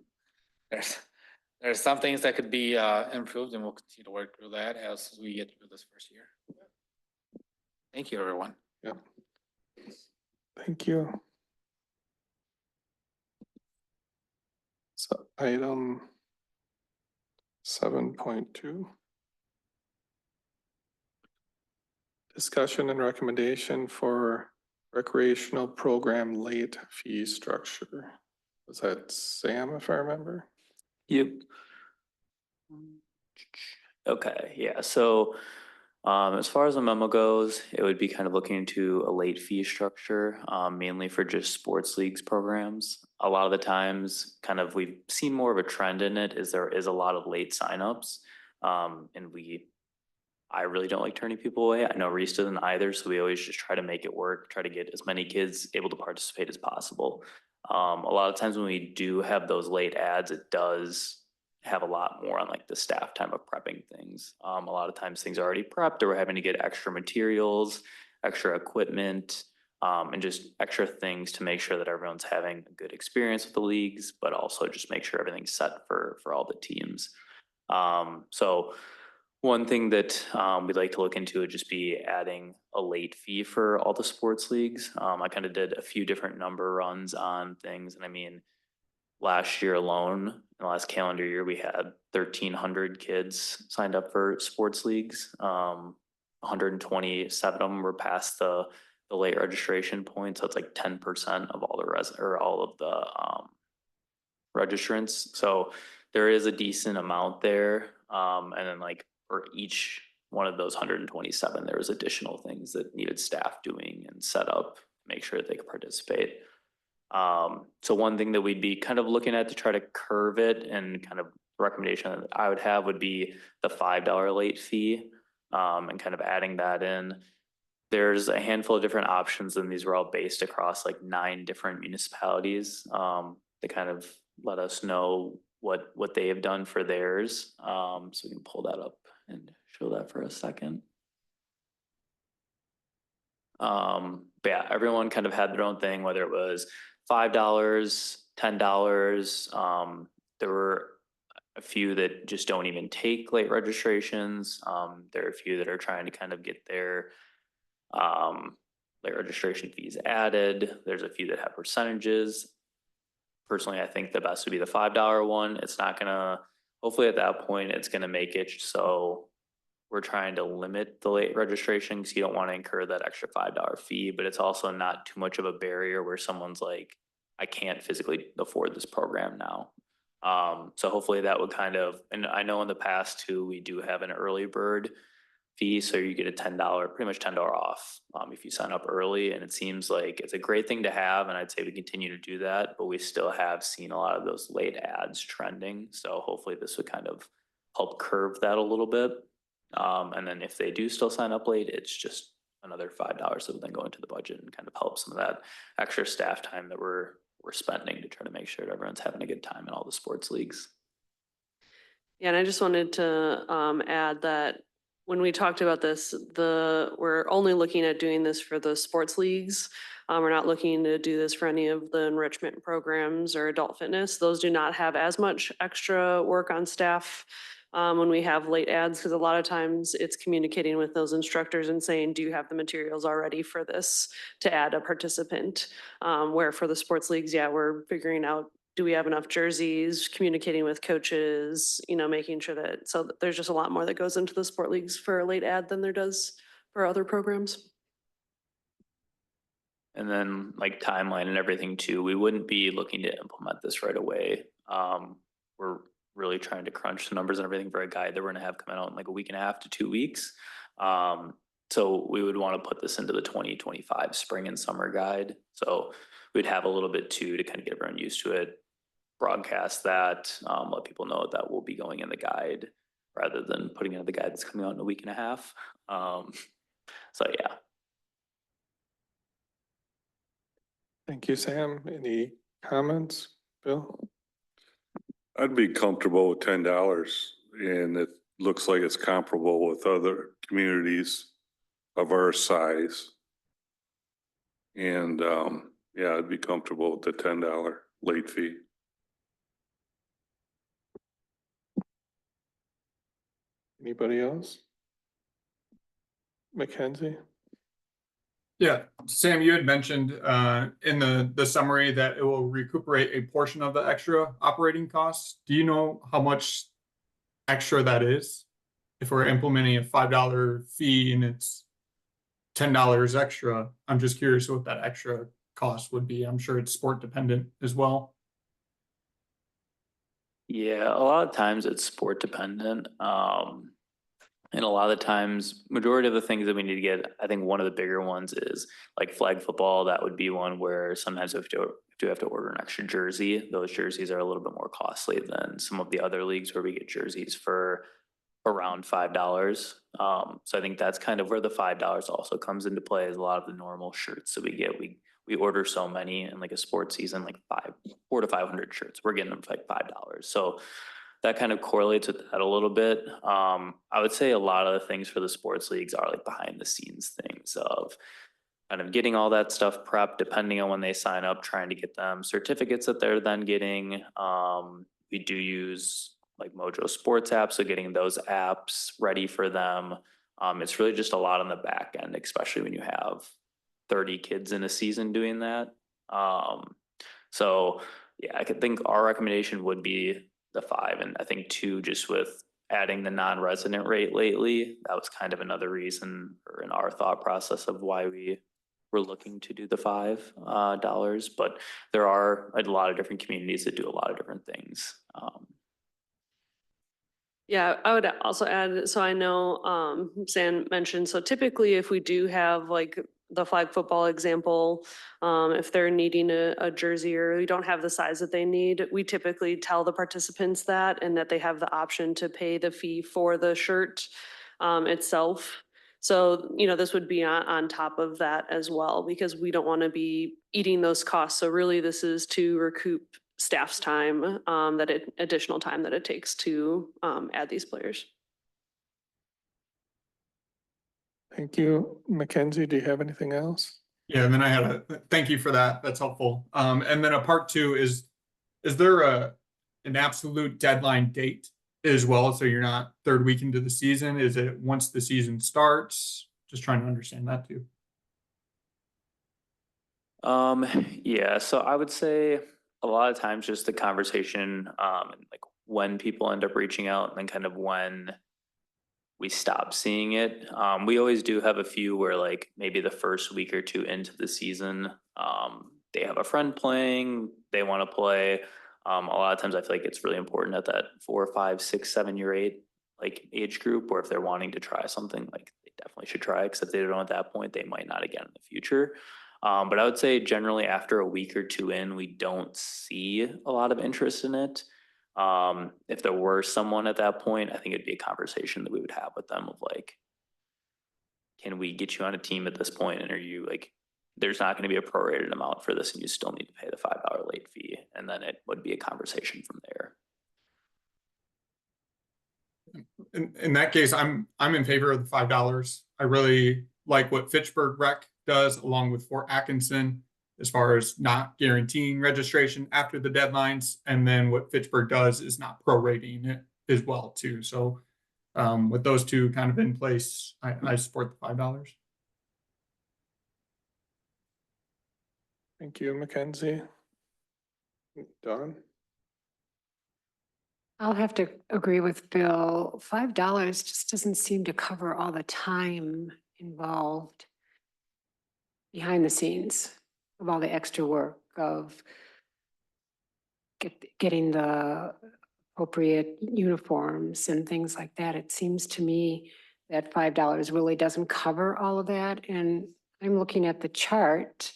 There's some things that could be improved, and we'll continue to work through that as we get through this first year. Thank you, everyone.
Yep. Thank you. So item 7.2. Discussion and recommendation for recreational program late fee structure. Was that Sam, if I remember?
Yep. Okay, yeah, so as far as the memo goes, it would be kind of looking into a late fee structure, mainly for just sports leagues programs. A lot of the times, kind of we've seen more of a trend in it, is there is a lot of late signups. And I really don't like turning people away. I know Reese doesn't either, so we always just try to make it work, try to get as many kids able to participate as possible. A lot of times when we do have those late ads, it does have a lot more on like the staff time of prepping things. A lot of times things are already prepped, or we're having to get extra materials, extra equipment, and just extra things to make sure that everyone's having a good experience with the leagues, but also just make sure everything's set for all the teams. So one thing that we'd like to look into would just be adding a late fee for all the sports leagues. I kind of did a few different number runs on things, and I mean, last year alone, in the last calendar year, we had 1,300 kids signed up for sports leagues. 127 of them were past the late registration point, so it's like 10% of all the all of the registrants. So there is a decent amount there, and then like for each one of those 127, there was additional things that needed staff doing and set up to make sure that they could participate. So one thing that we'd be kind of looking at to try to curve it, and kind of recommendation that I would have would be the $5 late fee. and kind of adding that in. There's a handful of different options, and these were all based across like 9 different municipalities. To kind of let us know what they have done for theirs. So we can pull that up and show that for a second. But yeah, everyone kind of had their own thing, whether it was $5, $10. There were a few that just don't even take late registrations. There are a few that are trying to kind of get their late registration fees added. There's a few that have percentages. Personally, I think the best would be the $5 one. It's not gonna, hopefully at that point, it's gonna make it so we're trying to limit the late registration because you don't want to incur that extra $5 fee, but it's also not too much of a barrier where someone's like, I can't physically afford this program now. So hopefully that would kind of, and I know in the past too, we do have an early bird fee, so you get a $10, pretty much $10 off if you sign up early. And it seems like it's a great thing to have, and I'd say we continue to do that, but we still have seen a lot of those late ads trending. So hopefully this would kind of help curve that a little bit. And then if they do still sign up late, it's just another $5 that would then go into the budget and kind of help some of that extra staff time that we're spending to try to make sure that everyone's having a good time in all the sports leagues.
Yeah, and I just wanted to add that when we talked about this, we're only looking at doing this for the sports leagues. We're not looking to do this for any of the enrichment programs or adult fitness. Those do not have as much extra work on staff when we have late ads, because a lot of times it's communicating with those instructors and saying, do you have the materials already for this to add a participant? Where for the sports leagues, yeah, we're figuring out, do we have enough jerseys, communicating with coaches, making sure that, so there's just a lot more that goes into the sport leagues for a late ad than there does for other programs.
And then like timeline and everything too, we wouldn't be looking to implement this right away. We're really trying to crunch the numbers and everything for a guide that we're gonna have come out in like a week and a half to 2 weeks. So we would want to put this into the 2025 spring and summer guide. So we'd have a little bit too to kind of get everyone used to it, broadcast that, let people know that will be going in the guide rather than putting it in the guide that's coming out in a week and a half. So yeah.
Thank you, Sam. Any comments, Bill?
I'd be comfortable with $10, and it looks like it's comparable with other communities of our size. And yeah, I'd be comfortable with the $10 late fee.
Anybody else? Mackenzie?
Yeah, Sam, you had mentioned in the summary that it will recuperate a portion of the extra operating costs. Do you know how much extra that is? If we're implementing a $5 fee and it's $10 extra, I'm just curious what that extra cost would be. I'm sure it's sport dependent as well.
Yeah, a lot of times it's sport dependent. And a lot of the times, majority of the things that we need to get, I think one of the bigger ones is like flag football. That would be one where sometimes we have to order an extra jersey. Those jerseys are a little bit more costly than some of the other leagues where we get jerseys for around $5. So I think that's kind of where the $5 also comes into play, is a lot of the normal shirts that we get. We order so many in like a sports season, like 400 to 500 shirts. We're getting them for like $5. So that kind of correlates with that a little bit. I would say a lot of the things for the sports leagues are like behind the scenes things of kind of getting all that stuff prepped, depending on when they sign up, trying to get them certificates that they're then getting. We do use like Mojo Sports apps, so getting those apps ready for them. It's really just a lot on the back end, especially when you have 30 kids in a season doing that. So yeah, I could think our recommendation would be the 5, and I think 2, just with adding the non-resident rate lately, that was kind of another reason, or in our thought process of why we were looking to do the $5. But there are a lot of different communities that do a lot of different things.
Yeah, I would also add, so I know Sam mentioned, so typically if we do have like the flag football example, if they're needing a jersey or we don't have the size that they need, we typically tell the participants that, and that they have the option to pay the fee for the shirt itself. So, you know, this would be on top of that as well, because we don't want to be eating those costs. So really, this is to recoup staff's time, additional time that it takes to add these players.
Thank you. Mackenzie, do you have anything else?
Yeah, and then I had thank you for that. That's helpful. And then a part two is there an absolute deadline date as well? So you're not third week into the season? Is it once the season starts? Just trying to understand that too.
Yeah, so I would say a lot of times just the conversation, and like when people end up reaching out and then kind of when we stop seeing it. We always do have a few where like maybe the first week or two into the season, they have a friend playing, they want to play. A lot of times I feel like it's really important at that 4, 5, 6, 7 year 8 like age group, or if they're wanting to try something, like they definitely should try it, because if they don't at that point, they might not again in the future. But I would say generally after a week or two in, we don't see a lot of interest in it. If there were someone at that point, I think it'd be a conversation that we would have with them of like, can we get you on a team at this point? And are you like, there's not going to be a prorated amount for this and you still need to pay the $5 late fee. And then it would be a conversation from there.
In that case, I'm in favor of the $5. I really like what Fitchburg Rec does along with Fort Atkinson, as far as not guaranteeing registration after the deadlines. And then what Fitchburg does is not prorating it as well too. So with those two kind of in place, I support the $5.
Thank you, Mackenzie. Dawn?
I'll have to agree with Bill. $5 just doesn't seem to cover all the time involved behind the scenes of all the extra work of getting the appropriate uniforms and things like that. It seems to me that $5 really doesn't cover all of that. And I'm looking at the chart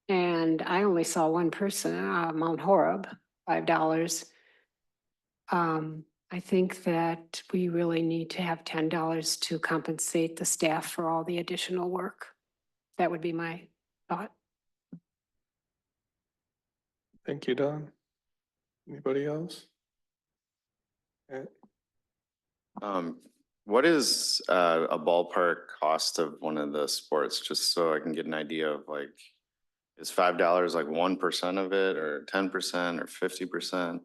and I only saw one person, Mount Horeb, $5. I think that we really need to have $10 to compensate the staff for all the additional work. That would be my thought.
Thank you, Dawn. Anybody else?
What is a ballpark cost of one of the sports, just so I can get an idea of like, is $5 like 1% of it, or 10% or 50%?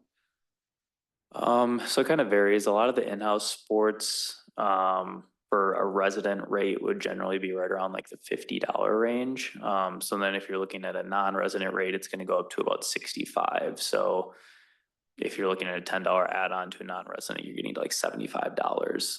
So it kind of varies. A lot of the in-house sports, for a resident rate would generally be right around like the $50 range. So then if you're looking at a non-resident rate, it's going to go up to about 65. So if you're looking at a $10 add-on to a non-resident, you're getting to like $75.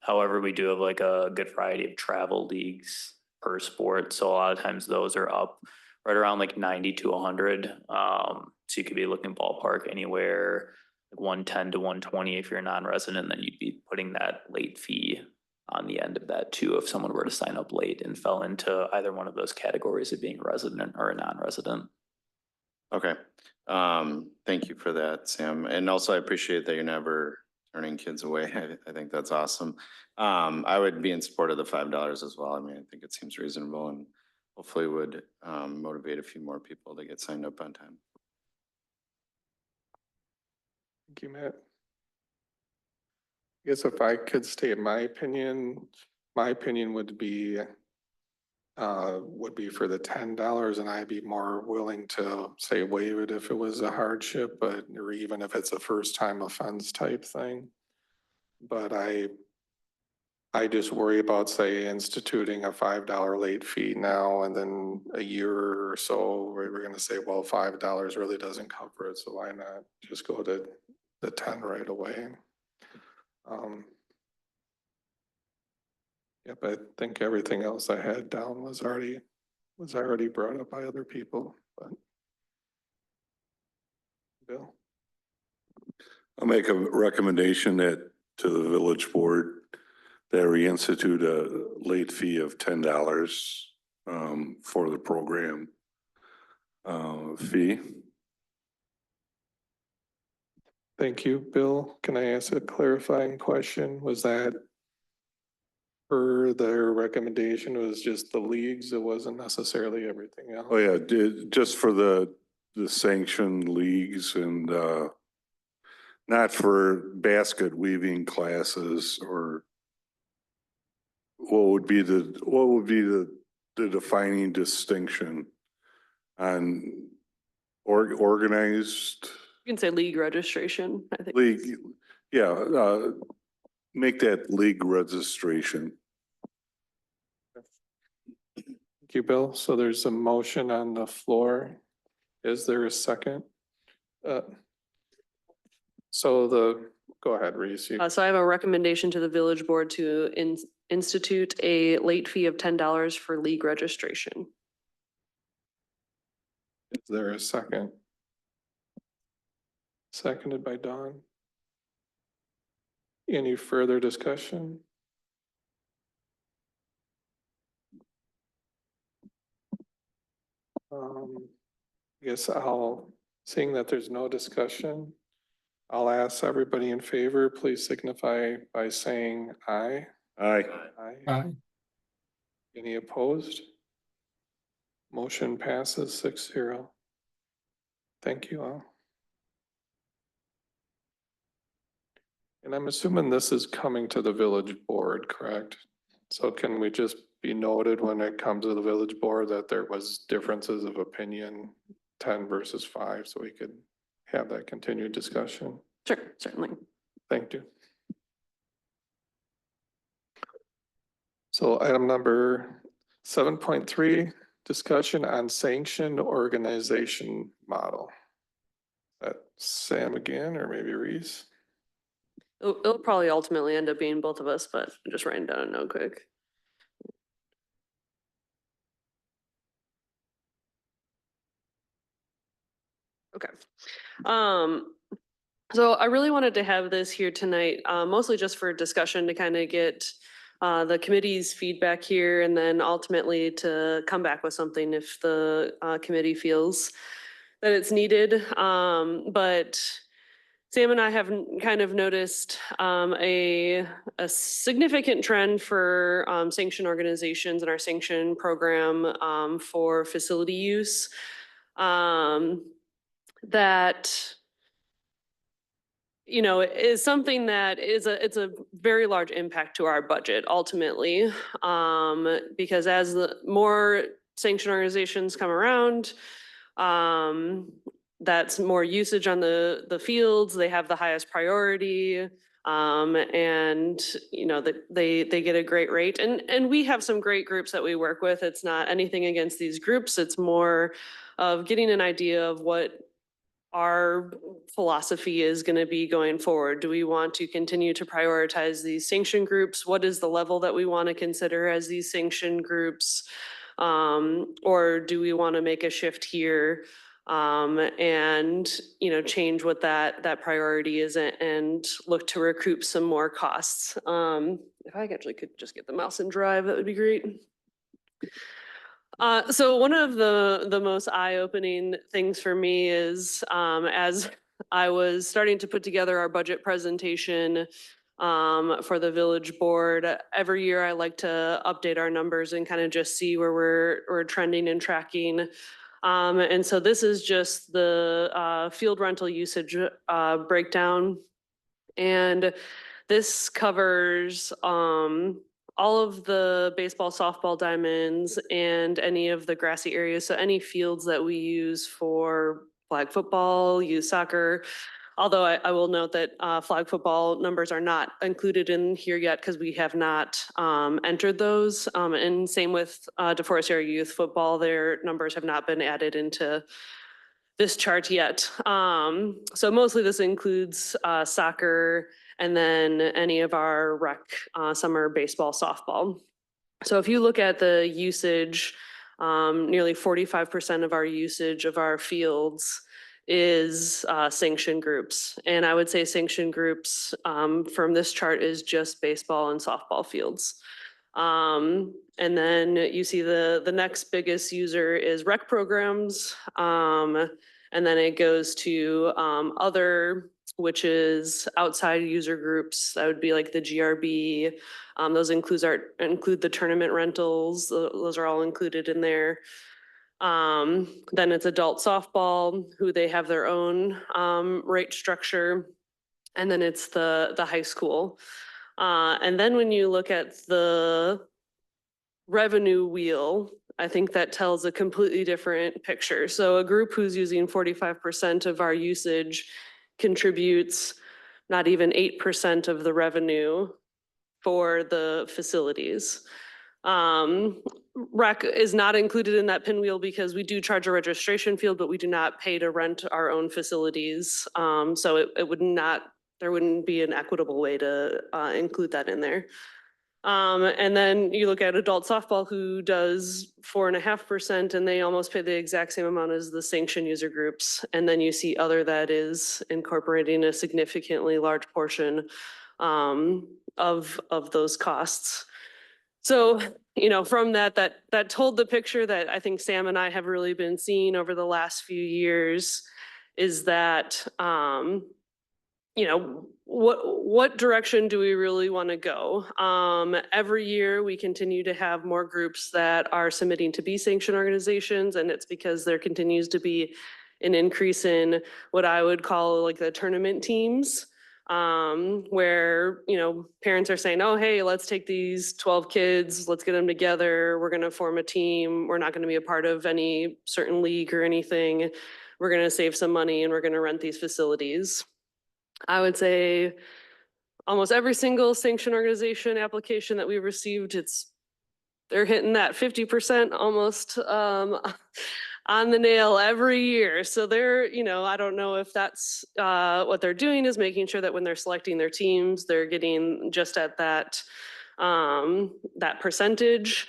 However, we do have like a good variety of travel leagues per sport. So a lot of times those are up right around like 90 to 100. So you could be looking ballpark anywhere like 110 to 120 if you're a non-resident, then you'd be putting that late fee on the end of that too if someone were to sign up late and fell into either one of those categories of being a resident or a non-resident.
Okay. Thank you for that, Sam. And also I appreciate that you're never turning kids away. I think that's awesome. I would be in support of the $5 as well. I mean, I think it seems reasonable and hopefully would motivate a few more people to get signed up on time.
Thank you, Matt. I guess if I could state my opinion would be for the $10, and I'd be more willing to say waive it if it was a hardship, but or even if it's a first time offense type thing. But I just worry about, say, instituting a $5 late fee now, and then a year or so, we're going to say, well, $5 really doesn't cover it, so why not just go to the 10 right away? Yep, I think everything else I had down was already brought up by other people, but. Bill?
I'll make a recommendation to the village board that reinstitute a late fee of $10 for the program fee.
Thank you, Bill. Can I ask a clarifying question? Was that per their recommendation, it was just the leagues, it wasn't necessarily everything else.
Oh, yeah, just for the sanctioned leagues and, not for basket weaving classes or what would be the defining distinction on organized
You can say league registration, I think.
league? Yeah, make that league registration.
Thank you, Bill. So there's a motion on the floor. Is there a second? Go ahead, Reese.
So I have a recommendation to the village board to institute a late fee of $10 for league registration.
Is there a second? Seconded by Dawn. Any further discussion? I guess seeing that there's no discussion, I'll ask everybody in favor, please signify by saying aye.
Aye.
Aye. Any opposed? Motion passes 6-0. Thank you all. And I'm assuming this is coming to the village board, correct? So can we just be noted when it comes to the village board that there was differences of opinion, 10 versus 5, so we could have that continued discussion?
Sure, certainly.
Thank you. So item number 7.3, discussion on sanctioned organization model. That Sam again, or maybe Reese?
It'll probably ultimately end up being both of us, but I'm just writing down a note quick. Okay. So I really wanted to have this here tonight, mostly just for discussion to kind of get the committee's feedback here and then ultimately to come back with something if the committee feels that it's needed. But Sam and I have kind of noticed a significant trend for sanctioned organizations and our sanction program for facility use. That is something that it's a very large impact to our budget ultimately. Because as the more sanctioned organizations come around, that's more usage on the fields. They have the highest priority. And they get a great rate. And we have some great groups that we work with. It's not anything against these groups. It's more of getting an idea of what our philosophy is going to be going forward. Do we want to continue to prioritize these sanction groups? What is the level that we want to consider as these sanction groups? Or do we want to make a shift here and change what that priority is and look to recoup some more costs? If I actually could just get the mouse and drive, that would be great. So one of the most eye-opening things for me is as I was starting to put together our budget presentation for the village board, every year I like to update our numbers and kind of just see where we're trending and tracking. And so this is just the field rental usage breakdown. And this covers all of the baseball, softball diamonds and any of the grassy areas. So any fields that we use for flag football, youth soccer. Although I will note that flag football numbers are not included in here yet because we have not entered those. And same with DeForest area youth football, their numbers have not been added into this chart yet. So mostly this includes soccer and then any of our rec summer baseball, softball. So if you look at the usage, nearly 45% of our usage of our fields is sanctioned groups. And I would say sanctioned groups from this chart is just baseball and softball fields. And then you see the next biggest user is rec programs. And then it goes to other which is outside user groups. That would be like the GRB. Those include the tournament rentals. Those are all included in there. Then it's adult softball, who they have their own rate structure. And then it's the high school. And then when you look at the revenue wheel, I think that tells a completely different picture. So a group who's using 45% of our usage contributes not even 8% of the revenue for the facilities. Rec is not included in that pinwheel because we do charge a registration field, but we do not pay to rent our own facilities. So it would not, there wouldn't be an equitable way to include that in there. And then you look at adult softball, who does 4.5%, and they almost pay the exact same amount as the sanctioned user groups. And then you see other that is incorporating a significantly large portion of those costs. So, you know, from that told the picture that I think Sam and I have really been seeing over the last few years is that, you know, what direction do we really want to go? Every year we continue to have more groups that are submitting to be sanctioned organizations, and it's because there continues to be an increase in what I would call like the tournament teams, where, you know, parents are saying, oh, hey, let's take these 12 kids, let's get them together. We're going to form a team. We're not going to be a part of any certain league or anything. We're going to save some money and we're going to rent these facilities. I would say almost every single sanctioned organization application that we've received, they're hitting that 50% almost on the nail every year. So they're, you know, I don't know if that's what they're doing is making sure that when they're selecting their teams, they're getting just at that percentage.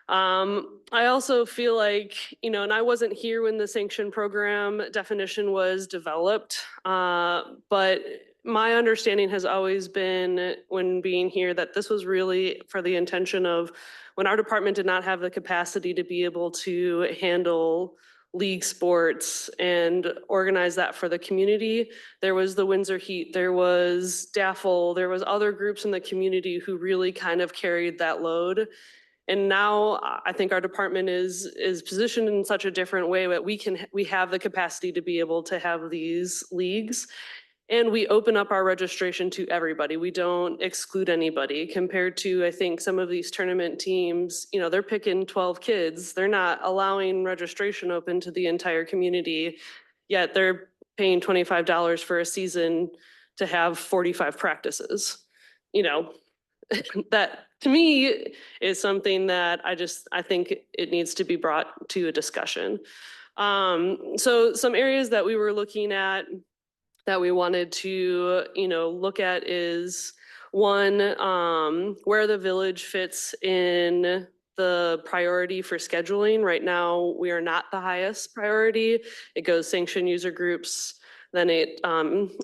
I also feel like, you know, and I wasn't here when the sanction program definition was developed, but my understanding has always been when being here that this was really for the intention of when our department did not have the capacity to be able to handle league sports and organize that for the community. There was the Windsor Heat, there was DAFL, there was other groups in the community who really kind of carried that load. And now I think our department is positioned in such a different way that we have the capacity to be able to have these leagues. And we open up our registration to everybody. We don't exclude anybody compared to, I think, some of these tournament teams, you know, they're picking 12 kids. They're not allowing registration open to the entire community, yet they're paying $25 for a season to have 45 practices. You know, that to me is something that I think it needs to be brought to a discussion. So some areas that we were looking at that we wanted to, you know, look at is one, where the village fits in the priority for scheduling. Right now, we are not the highest priority. It goes sanctioned user groups, then it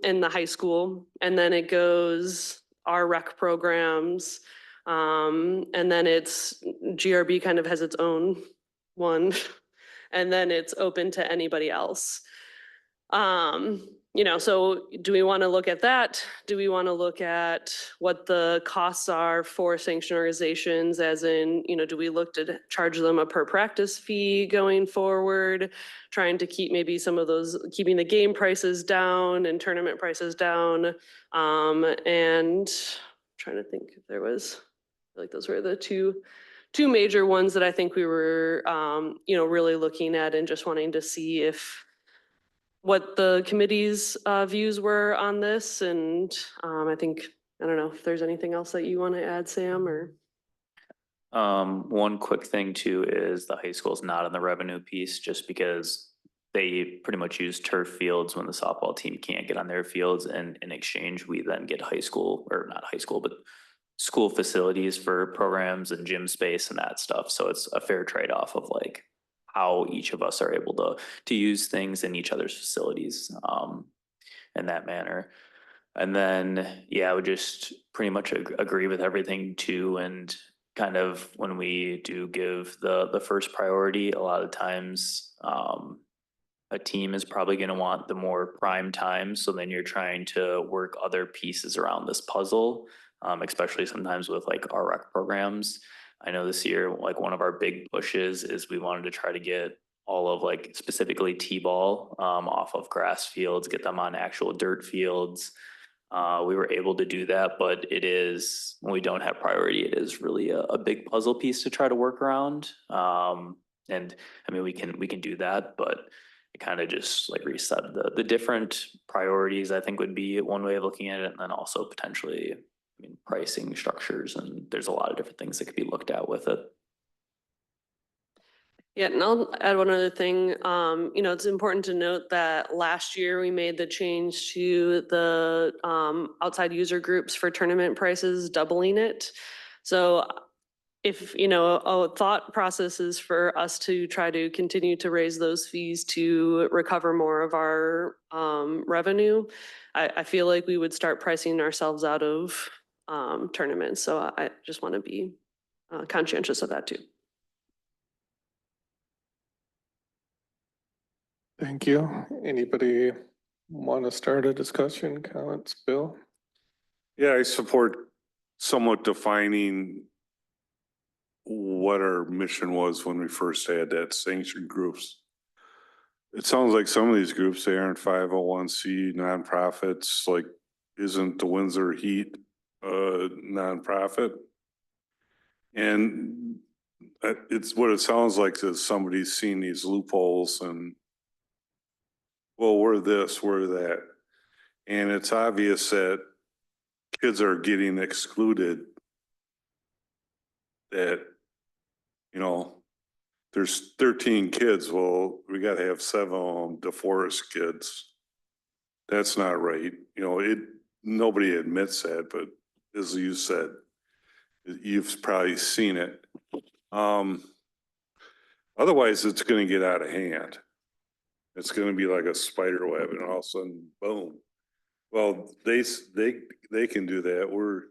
in the high school, and then it goes our rec programs, and then it's GRB kind of has its own one, and then it's open to anybody else. You know, so do we want to look at that? Do we want to look at what the costs are for sanctioned organizations, as in, you know, do we look to charge them a per practice fee going forward, trying to keep maybe some of those, keeping the game prices down and tournament prices down? And trying to think if there was, like those were the two major ones that I think we were, you know, really looking at and just wanting to see what the committee's views were on this. And I don't know if there's anything else that you want to add, Sam, or?
One quick thing too is the high school is not on the revenue piece just because they pretty much use turf fields when the softball team can't get on their fields, and in exchange, we then get high school, or not high school, but school facilities for programs and gym space and that stuff. So it's a fair trade-off of like how each of us are able to use things in each other's facilities in that manner. And then, yeah, I would just pretty much agree with everything too. And kind of when we do give the first priority, a lot of times, a team is probably gonna want the more prime time, so then you're trying to work other pieces around this puzzle. Especially sometimes with like our rec programs. I know this year, like one of our big pushes is we wanted to try to get all of like specifically T-ball off of grass fields, get them on actual dirt fields. We were able to do that, but it is, when we don't have priority, it is really a big puzzle piece to try to work around. And I mean, we can do that, but it kind of just like reset the different priorities, I think would be one way of looking at it. And then also potentially, I mean, pricing structures, and there's a lot of different things that could be looked at with it.
Yeah, and I'll add one other thing. It's important to note that last year we made the change to the outside user groups for tournament prices, doubling it. So if, a thought process is for us to try to continue to raise those fees to recover more of our revenue, I feel like we would start pricing ourselves out of tournaments. So I just want to be conscientious of that too.
Thank you. Anybody want to start a discussion, comments, Bill?
Yeah, I support somewhat defining what our mission was when we first had that sanctioned groups. It sounds like some of these groups, they aren't 501c nonprofits, like isn't the Windsor Heat nonprofit? And it's what it sounds like is somebody's seen these loopholes and, well, we're this, we're that. And it's obvious that kids are getting excluded, that, there's 13 kids. Well, we got to have 7 of them DeForest kids. That's not right. Nobody admits that, but as you said, you've probably seen it. Otherwise, it's going to get out of hand. It's going to be like a spider web, and all of a sudden, boom. Well, they can do that. We're,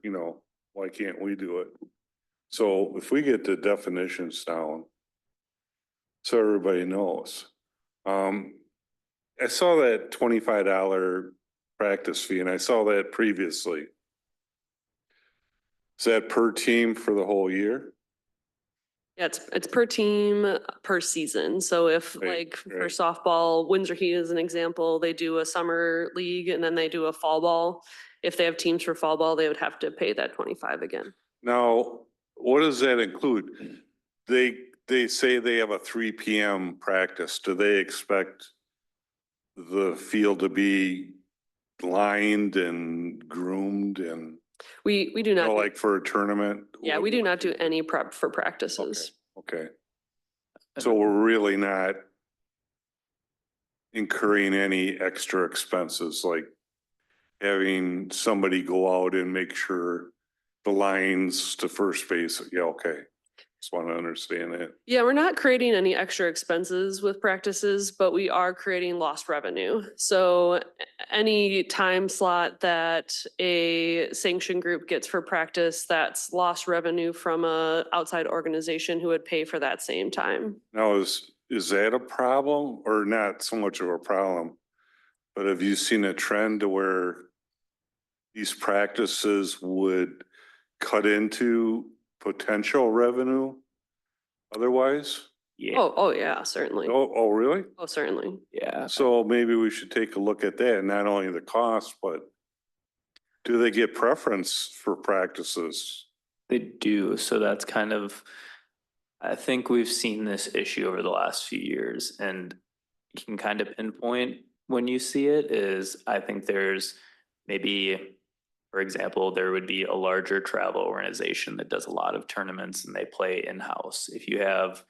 why can't we do it? So if we get the definitions down, so everybody knows. I saw that $25 practice fee, and I saw that previously. Is that per team for the whole year?
Yeah, it's per team, per season. So if
Right,
for
right.
softball, Windsor Heat is an example, they do a summer league and then they do a fall ball. If they have teams for fall ball, they would have to pay that 25 again.
Now, what does that include? They say they have a 3 p.m. practice. Do they expect the field to be lined and groomed and,
We do not,
like for a tournament?
yeah, we do not do any prep for practices.
Okay. So we're really not incurring any extra expenses, like having somebody go out and make sure the lines to first base. Yeah, okay. Just want to understand that.
Yeah, we're not creating any extra expenses with practices, but we are creating lost revenue. So any time slot that a sanction group gets for practice, that's lost revenue from a outside organization who would pay for that same time.
Now, is that a problem or not so much of a problem? But have you seen a trend to where these practices would cut into potential revenue otherwise?
Yeah,
Oh, yeah, certainly.
Oh, really?
Oh, certainly.
yeah.
So maybe we should take a look at that, not only the cost, but do they get preference for practices?
They do. So that's kind of, I think we've seen this issue over the last few years, and you can kind of pinpoint when you see it is, I think there's maybe, for example, there would be a larger travel organization that does a lot of tournaments and they play in-house. If you have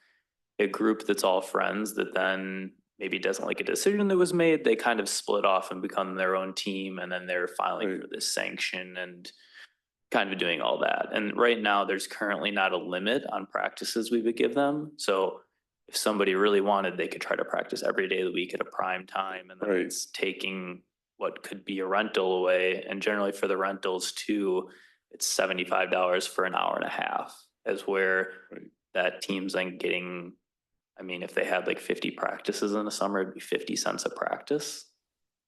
a group that's all friends that then maybe doesn't like a decision that was made, they kind of split off and become their own team, and then they're filing
Right.
for this sanction and kind of doing all that. And right now, there's currently not a limit on practices we would give them. So if somebody really wanted, they could try to practice every day of the week at a prime time, and then
Right.
it's taking what could be a rental away. And generally for the rentals too, it's $75 for an hour and a half, as where
Right.
that team's then getting I mean, if they had like 50 practices in the summer, it'd be 50 cents a practice.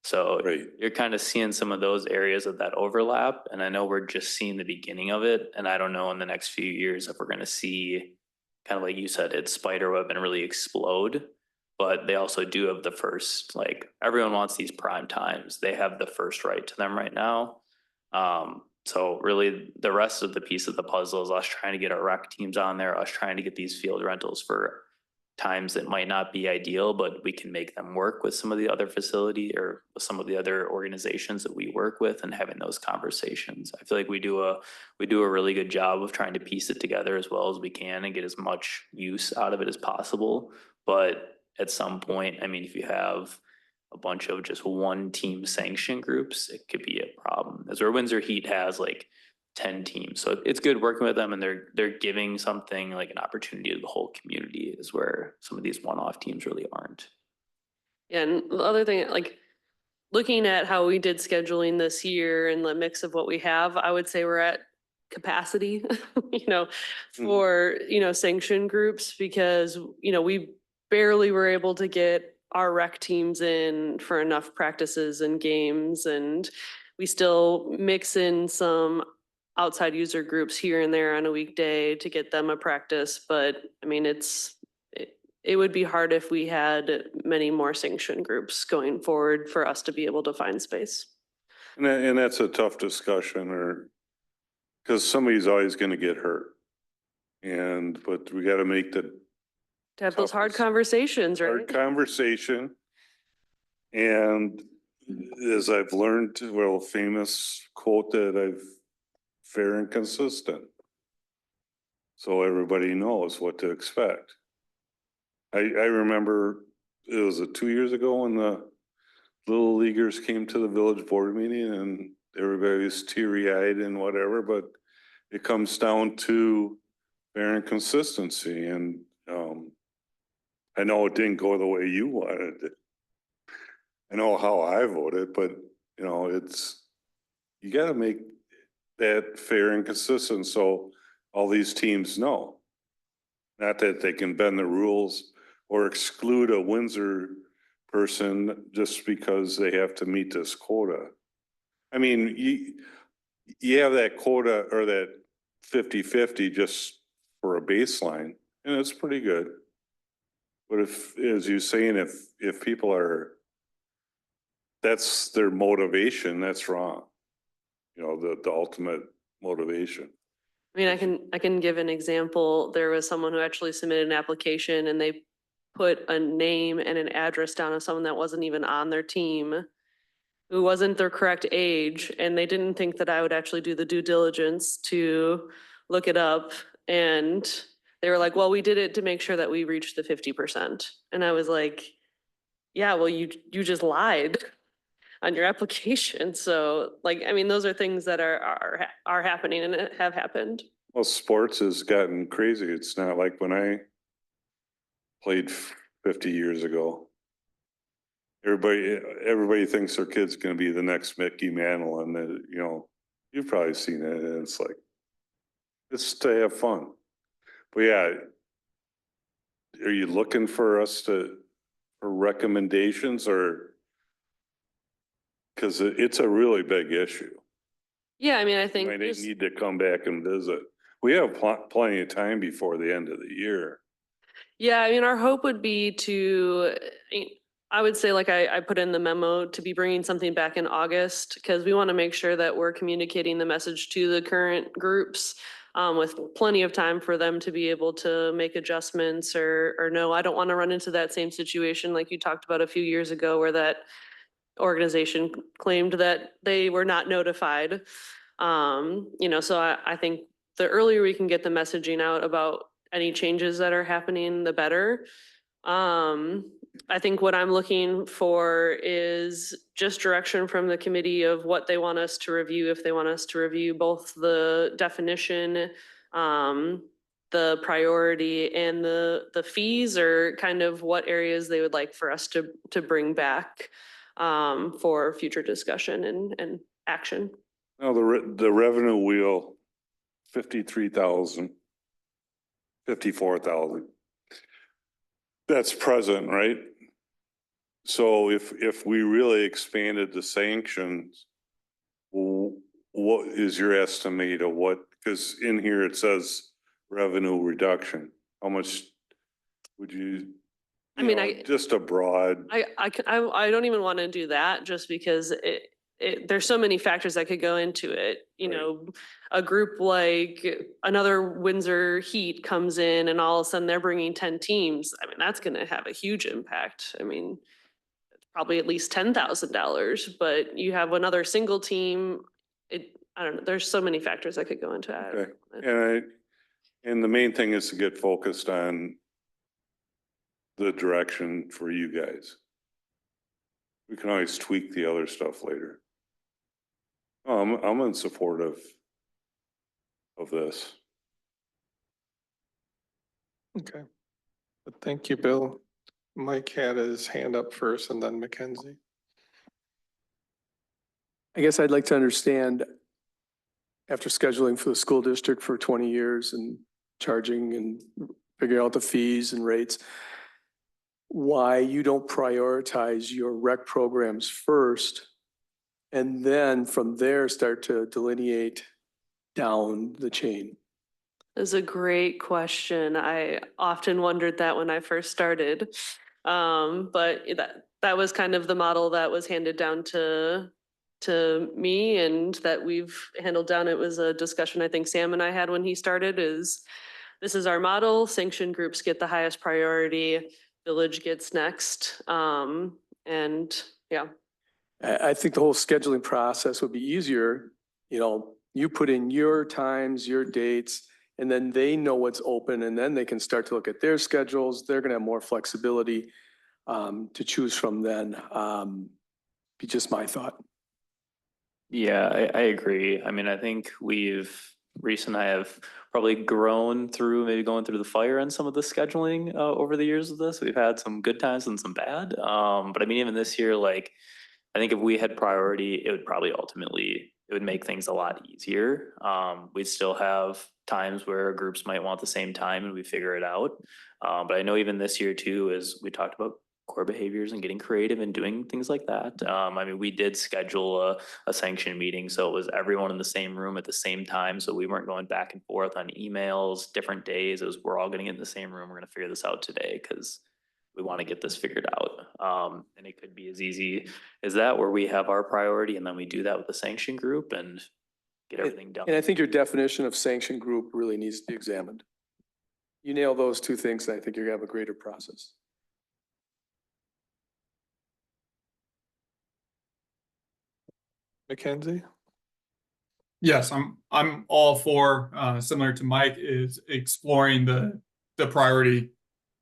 So
Right.
you're kind of seeing some of those areas of that overlap. And I know we're just seeing the beginning of it. And I don't know in the next few years if we're going to see, kind of like you said, it's spiderweb and really explode. But they also do have the first, like, everyone wants these prime times. They have the first right to them right now. So really the rest of the piece of the puzzle is us trying to get our rec teams on there, us trying to get these field rentals for times that might not be ideal, but we can make them work with some of the other facility or some of the other organizations that we work with, and having those conversations. I feel like we do a really good job of trying to piece it together as well as we can and get as much use out of it as possible. But at some point, I mean, if you have a bunch of just one team sanction groups, it could be a problem. As where Windsor Heat has like 10 teams. So it's good working with them, and they're giving something like an opportunity to the whole community, is where some of these one-off teams really aren't.
Yeah, and the other thing, like, looking at how we did scheduling this year and the mix of what we have, I would say we're at capacity, for, sanction groups, because, we barely were able to get our rec teams in for enough practices and games, and we still mix in some outside user groups here and there on a weekday to get them a practice. But I mean, it would be hard if we had many more sanction groups going forward for us to be able to find space.
And that's a tough discussion, because somebody's always gonna get hurt. But we gotta make the
To have those hard
Toughest-
conversations, right?
hard conversation. And as I've learned, well, famous quote that I've fair and consistent. So everybody knows what to expect. I remember it was 2 years ago when the little leaguers came to the village board meeting and everybody was teary eyed and whatever, but it comes down to fair and consistency. And, I know it didn't go the way you wanted it. I know how I voted, but you gotta make that fair and consistent so all these teams know. Not that they can bend the rules or exclude a Windsor person just because they have to meet this quota. I mean, you have that quota or that 50-50 just for a baseline, and it's pretty good. But if, as you're saying, if people that's their motivation, that's wrong. The ultimate motivation.
I mean, I can give an example. There was someone who actually submitted an application and they put a name and an address down of someone that wasn't even on their team, who wasn't their correct age, and they didn't think that I would actually do the due diligence to look it up. And they were like, well, we did it to make sure that we reached the 50%. And I was like, yeah, well, you just lied on your application. So like, I mean, those are things that are happening and have happened.
Well, sports has gotten crazy. It's not like when I played 50 years ago. Everybody thinks their kid's gonna be the next Mickey Mantle, and you've probably seen it, and it's like, it's to have fun. But yeah, are you looking for us for recommendations, or? Cause it's a really big issue.
Yeah, I mean, I
You
think
might
there's-
need to come back and visit. We have plenty of time before the end of the year.
yeah, I mean, our hope would be I would say, like I put in the memo, to be bringing something back in August, because we want to make sure that we're communicating the message to the current groups with plenty of time for them to be able to make adjustments or no, I don't want to run into that same situation like you talked about a few years ago where that organization claimed that they were not notified. So I think the earlier we can get the messaging out about any changes that are happening, the better. I think what I'm looking for is just direction from the committee of what they want us to review. If they want us to review both the definition, the priority, and the fees, or kind of what areas they would like for us to bring back for future discussion and action.
Now, the revenue wheel, 53,000, 54,000. That's present, right? So if we really expanded the sanctions, what is your estimate of what, because in here it says revenue reduction, how much would you?
I mean,
Just a broad,
I don't even want to do that just because there's so many factors that could go into it. You
Right.
know, a group like another Windsor Heat comes in and all of a sudden they're bringing 10 teams. I mean, that's going to have a huge impact. I mean, probably at least $10,000, but you have another single team. I don't know. There's so many factors that could go into
okay,
it.
and the main thing is to get focused on the direction for you guys. We can always tweak the other stuff later. I'm in support of this.
Okay. But thank you, Bill. Mike had his hand up first and then Mackenzie.
I guess I'd like to understand, after scheduling for the school district for 20 years and charging and figuring out the fees and rates, why you don't prioritize your rec programs first and then from there start to delineate down the chain.
That's a great question. I often wondered that when I first started. But that was kind of the model that was handed down to me and that we've handled down. It was a discussion I think Sam and I had when he started this is our model. Sanctioned groups get the highest priority. Village gets next. And yeah.
I think the whole scheduling process would be easier. You know, you put in your times, your dates, and then they know what's open and then they can start to look at their schedules. They're going to have more flexibility to choose from then. Be just my thought.
Yeah, I agree. I mean, I think Reese and I have probably grown through, maybe going through the fire on some of the scheduling over the years of this. We've had some good times and some bad. But I mean, even this year, like, I think if we had priority, it would probably ultimately, it would make things a lot easier. We'd still have times where groups might want the same time and we figure it out. But I know even this year too, as we talked about core behaviors and getting creative and doing things like that. I mean, we did schedule a sanction meeting, so it was everyone in the same room at the same time. So we weren't going back and forth on emails, different days. It was, we're all getting in the same room. We're going to figure this out today because we want to get this figured out. And it could be as easy as that, where we have our priority and then we do that with the sanction group and get everything done.
And I think your definition of sanction group really needs to be examined. You nail those two things, and I think you're gonna have a greater process.
Mackenzie?
Yes, I'm all for, similar to Mike, is exploring the priority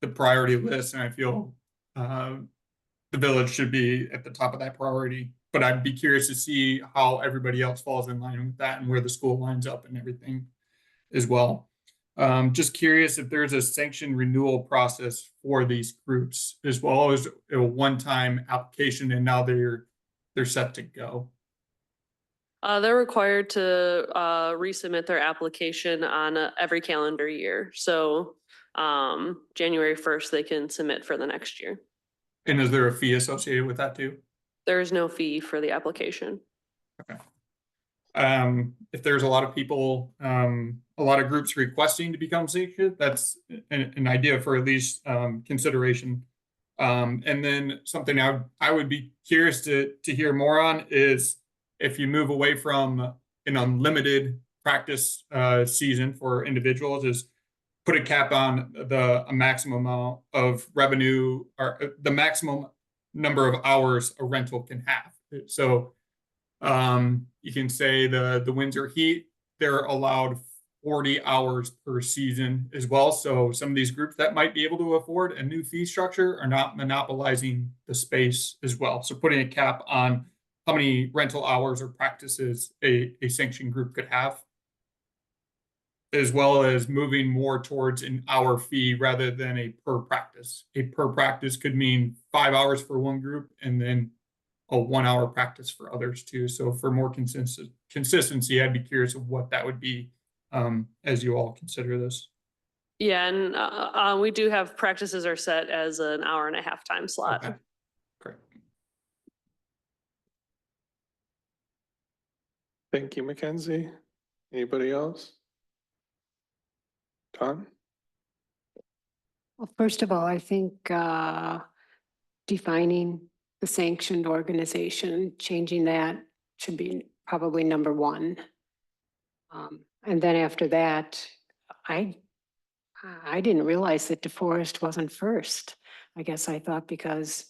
list, and I feel the village should be at the top of that priority. But I'd be curious to see how everybody else falls in line with that and where the school lines up and everything as well. Just curious if there's a sanction renewal process for these groups as well as a one-time application and now they're set to go.
They're required to resubmit their application on every calendar year. So January 1st, they can submit for the next year.
And is there a fee associated with that too?
There is no fee for the application.
Okay. If there's a lot of people, a lot of groups requesting to become sanctioned, that's an idea for at least consideration. And then something I would be curious to hear more on is if you move away from an unlimited practice season for individuals, is put a cap on a maximum amount of revenue or the maximum number of hours a rental can have. So you can say the Windsor Heat, they're allowed 40 hours per season as well. So some of these groups that might be able to afford a new fee structure are not monopolizing the space as well. So putting a cap on how many rental hours or practices a sanctioned group could have, as well as moving more towards an hour fee rather than a per practice. A per practice could mean 5 hours for one group and then a 1 hour practice for others too. So for more consistency, I'd be curious of what that would be as you all consider this.
Yeah, and we do have practices are set as an hour and a half time slot.
Okay. Great.
Thank you, Mackenzie. Anybody else? Don?
Well, first of all, I think defining the sanctioned organization, changing that should be probably number one. And then after that, I didn't realize that DeForest wasn't first. I guess I thought because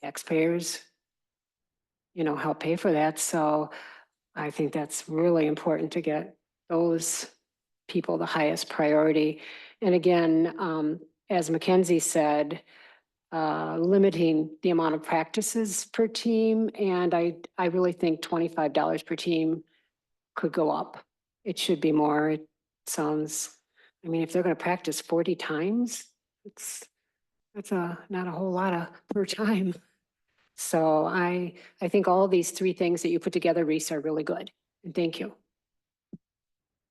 taxpayers, help pay for that. So I think that's really important to get those people the highest priority. And again, as Mackenzie said, limiting the amount of practices per team. And I really think $25 per team could go up. It should be more. It sounds, if they're going to practice 40 times, that's not a whole lot per time. So I think all these three things that you put together, Reese, are really good. And thank you.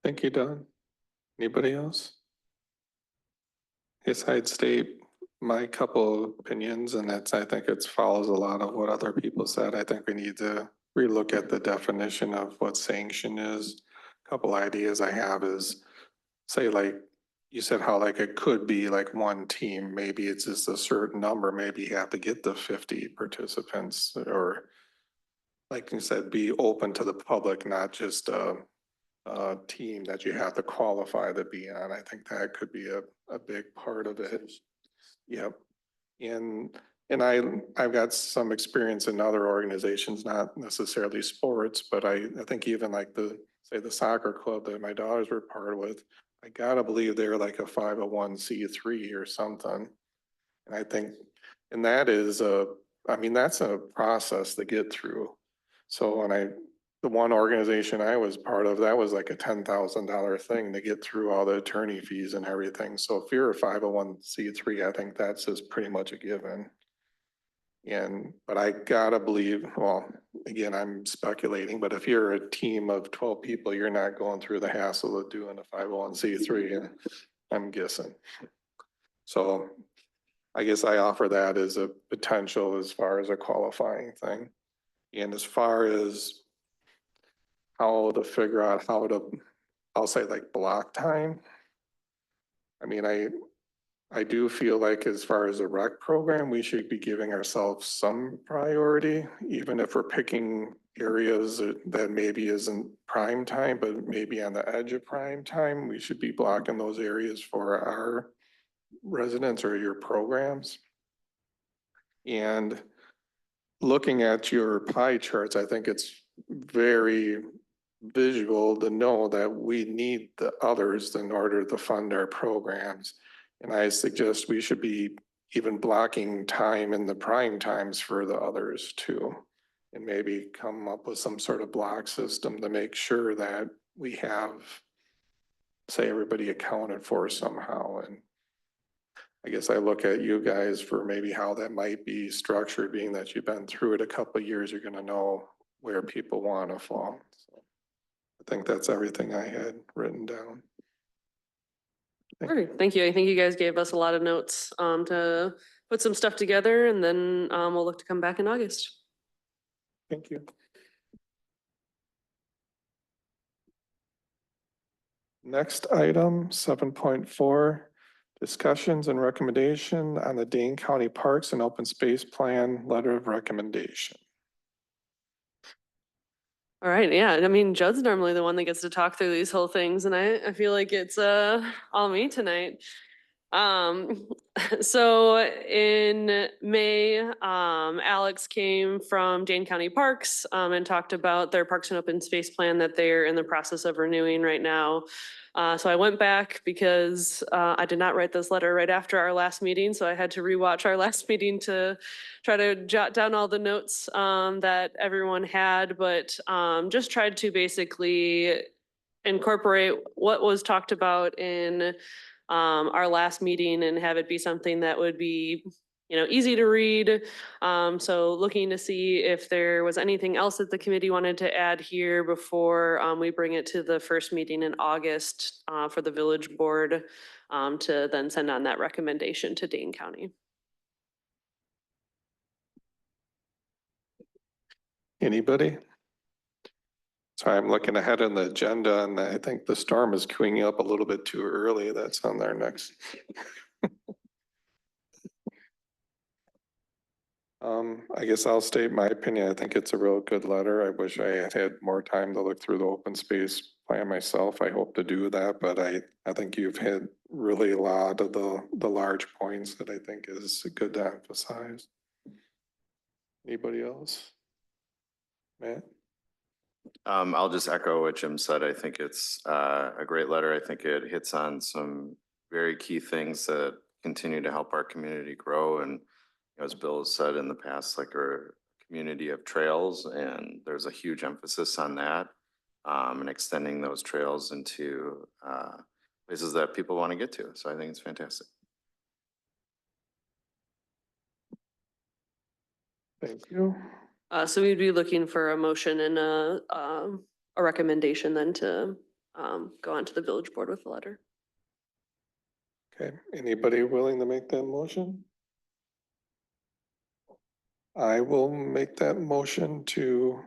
Thank you, Don. Anybody else? Yes, I'd state my couple opinions, and I think it follows a lot of what other people said. I think we need to relook at the definition of what sanction is. A couple ideas I have is, say, like you said, how like it could be like one team, maybe it's just a certain number, maybe you have to get the 50 participants, or like you said, be open to the public, not just a team that you have to qualify to be on. I think that could be a big part of it. Yep. And I've got some experience in other organizations, not necessarily sports, but I think even like the soccer club that my daughters were part with, I gotta believe they're like a 501c3 or something. And I think, and that is that's a process to get through. So the one organization I was part of, that was like a $10,000 thing to get through all the attorney fees and everything. So if you're a 501c3, I think that's just pretty much a given. But I gotta believe, well, again, I'm speculating, but if you're a team of 12 people, you're not going through the hassle of doing a 501c3, I'm guessing. So I guess I offer that as a potential as far as a qualifying thing. And as far as how to figure out how to, I'll say like block time. I do feel like as far as a rec program, we should be giving ourselves some priority, even if we're picking areas that maybe isn't prime time, but maybe on the edge of prime time, we should be blocking those areas for our residents or your programs. And looking at your pie charts, I think it's very visual to know that we need the others in order to fund our programs. And I suggest we should be even blocking time in the prime times for the others too. And maybe come up with some sort of block system to make sure that we have, say, everybody accounted for somehow. And I guess I look at you guys for maybe how that might be structured, being that you've been through it a couple of years, you're gonna know where people wanna fall. So I think that's everything I had written down.
Perfect. Thank you. I think you guys gave us a lot of notes to put some stuff together, and then we'll look to come back in August.
Thank you. Next item, 7.4, discussions and recommendation on the Dane County Parks and Open Space Plan Letter of Recommendation.
All right, yeah, Judd's normally the one that gets to talk through these whole things, and I feel like it's all me tonight. So in May, Alex came from Dane County Parks and talked about their Parks and Open Space Plan that they're in the process of renewing right now. So I went back because I did not write this letter right after our last meeting, so I had to rewatch our last meeting to try to jot down all the notes that everyone had, but just tried to basically incorporate what was talked about in our last meeting and have it be something that would be easy to read. So looking to see if there was anything else that the committee wanted to add here before we bring it to the first meeting in August for the village board to then send on that recommendation to Dane County.
Anybody? Sorry, I'm looking ahead on the agenda and I think the storm is queuing up a little bit too early. That's on their next. I guess I'll state my opinion. I think it's a real good letter. I wish I had had more time to look through the open space plan myself. I hope to do that, but I think you've hit really a lot of the large points that I think is good to emphasize. Anybody else? Matt?
I'll just echo what Jim said. I think it's a great letter. I think it hits on some very key things that continue to help our community grow. And as Bill has said in the past, like our community of trails, and there's a huge emphasis on that and extending those trails into places that people want to get to. So I think it's fantastic.
Thank you.
So we'd be looking for a motion and a recommendation then to go on to the village board with the letter.
Okay, anybody willing to make that motion? I will make that motion to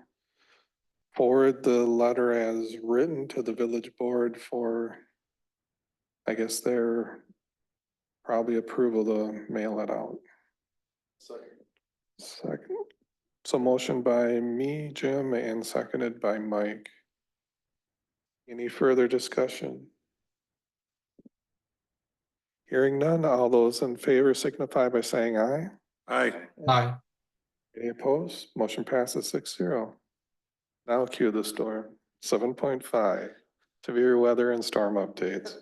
forward the letter as written to the village board for, I guess, their probably approval to mail it out. Second. So motion by me, Jim, and seconded by Mike. Any further discussion? Hearing none, all those in favor signify by saying aye.
Aye.
Aye.
Any opposed? Motion passes 6-0. Now cue the storm. 7.5, severe weather and storm updates.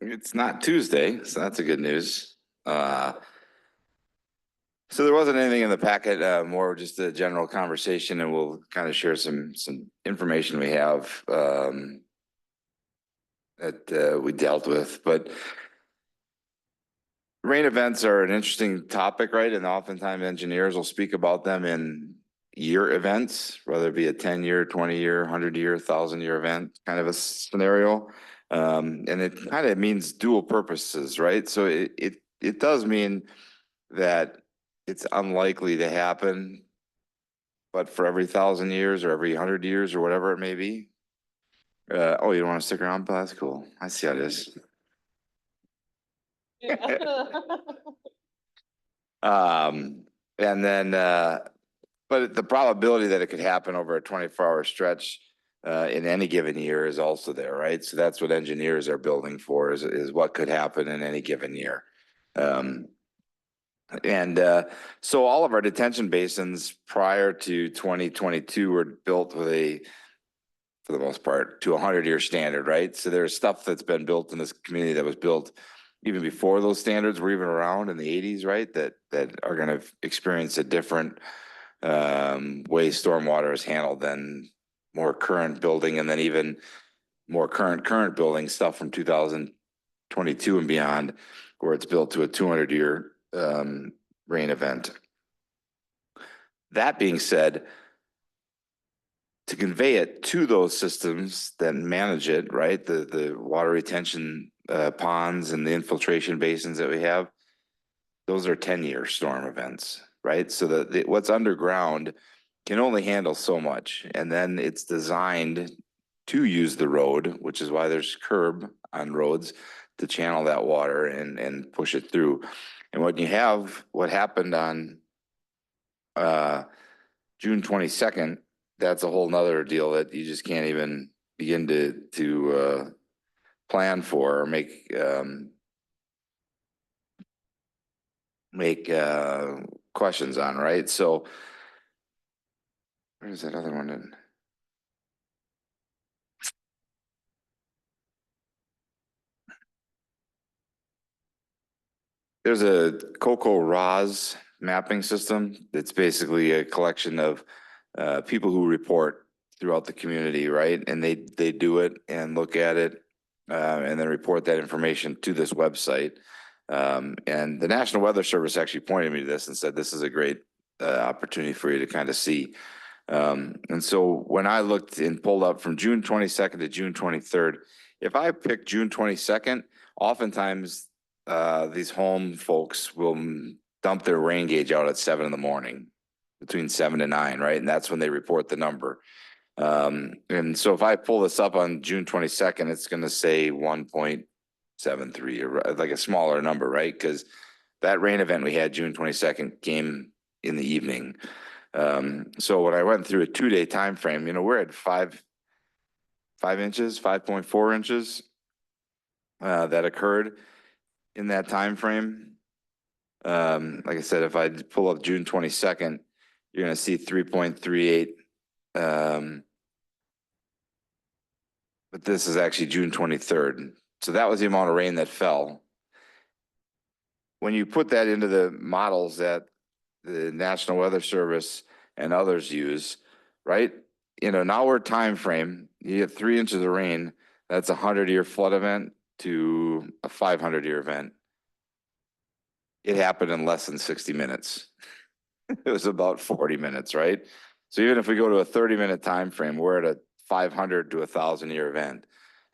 It's not Tuesday, so that's a good news. So there wasn't anything in the packet, more just a general conversation, and we'll kind of share some information we have that we dealt with. But rain events are an interesting topic, right? And oftentimes engineers will speak about them in year events, whether it be a 10-year, 20-year, 100-year, 1,000-year event kind of a scenario. And it kind of means dual purposes, right? So it does mean that it's unlikely to happen, but for every 1,000 years or every 100 years or whatever it may be. Oh, you don't want to stick around? But that's cool. I see how it is. And then, but the probability that it could happen over a 24-hour stretch in any given year is also there, right? So that's what engineers are building for is what could happen in any given year. So all of our detention basins prior to 2022 were built with for the most part, to a 100-year standard, right? So there's stuff that's been built in this community that was built even before those standards were even around in the 80s, right? That are going to experience a different way stormwater is handled than more current building, and then even more current building stuff from 2022 and beyond, where it's built to a 200-year rain event. That being said, to convey it to those systems that manage it, right? The water retention ponds and the infiltration basins that we have, those are 10-year storm events, right? So that what's underground can only handle so much. And then it's designed to use the road, which is why there's curb on roads to channel that water and push it through. And when you have what happened on June 22nd, that's a whole nother deal that you just can't even begin to plan for or make questions on, right? So where's that other one in? There's a CoCoRaHS mapping system. It's basically a collection of people who report throughout the community, right? And they do it and look at it and then report that information to this website. And the National Weather Service actually pointed me to this and said, this is a great opportunity for you to kind of see. And so when I looked and pulled up from June 22nd to June 23rd, if I pick June 22nd, oftentimes these home folks will dump their rain gauge out at 7 in the morning, between 7 and 9, right? And that's when they report the number. And so if I pull this up on June 22nd, it's going to say 1.73 or like a smaller number, right? Because that rain event we had June 22nd came in the evening. So when I went through a 2-day time frame, you know, we're at 5 inches, 5.4 inches that occurred in that time frame. Like I said, if I pull up June 22nd, you're going to see 3.38. But this is actually June 23rd. So that was the amount of rain that fell. When you put that into the models that the National Weather Service and others use, right? In an hour time frame, you get 3 inches of rain. That's a 100-year flood event to a 500-year event. It happened in less than 60 minutes. It was about 40 minutes, right? So even if we go to a 30-minute time frame, we're at a 500 to 1,000-year event.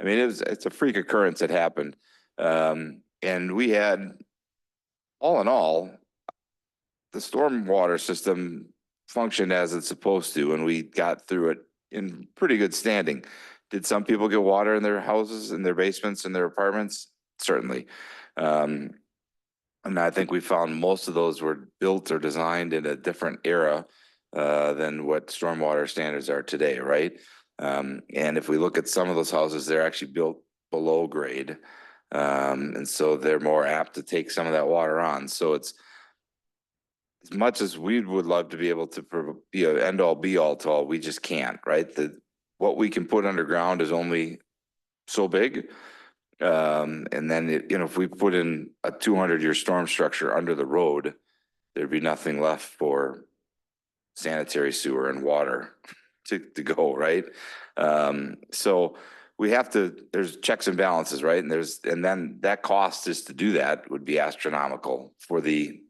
I mean, it's a freak occurrence that happened. And we had, all in all, the stormwater system functioned as it's supposed to, and we got through it in pretty good standing. Did some people get water in their houses, in their basements, in their apartments? Certainly. And I think we found most of those were built or designed in a different era than what stormwater standards are today, right? And if we look at some of those houses, they're actually built below grade. And so they're more apt to take some of that water on. So it's, as much as we would love to be able to be an end all be all to all, we just can't, right? What we can put underground is only so big. And then, if we put in a 200-year storm structure under the road, there'd be nothing left for sanitary sewer and water to go, right? So we have to, there's checks and balances, right? And then that cost is to do that would be astronomical for the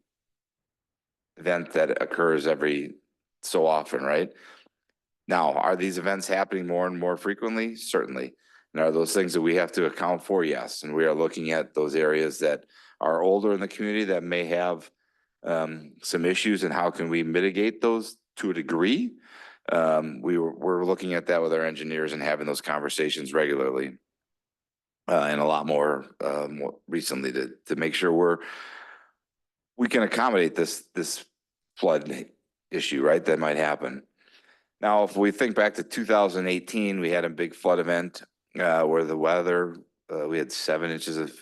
event that occurs every so often, right? Now, are these events happening more and more frequently? Certainly. And are those things that we have to account for? Yes. And we are looking at those areas that are older in the community that may have some issues, and how can we mitigate those to a degree? We're looking at that with our engineers and having those conversations regularly. And a lot more recently to make sure we can accommodate this flood issue, right? That might happen. Now, if we think back to 2018, we had a big flood event where the weather, we had 7 inches of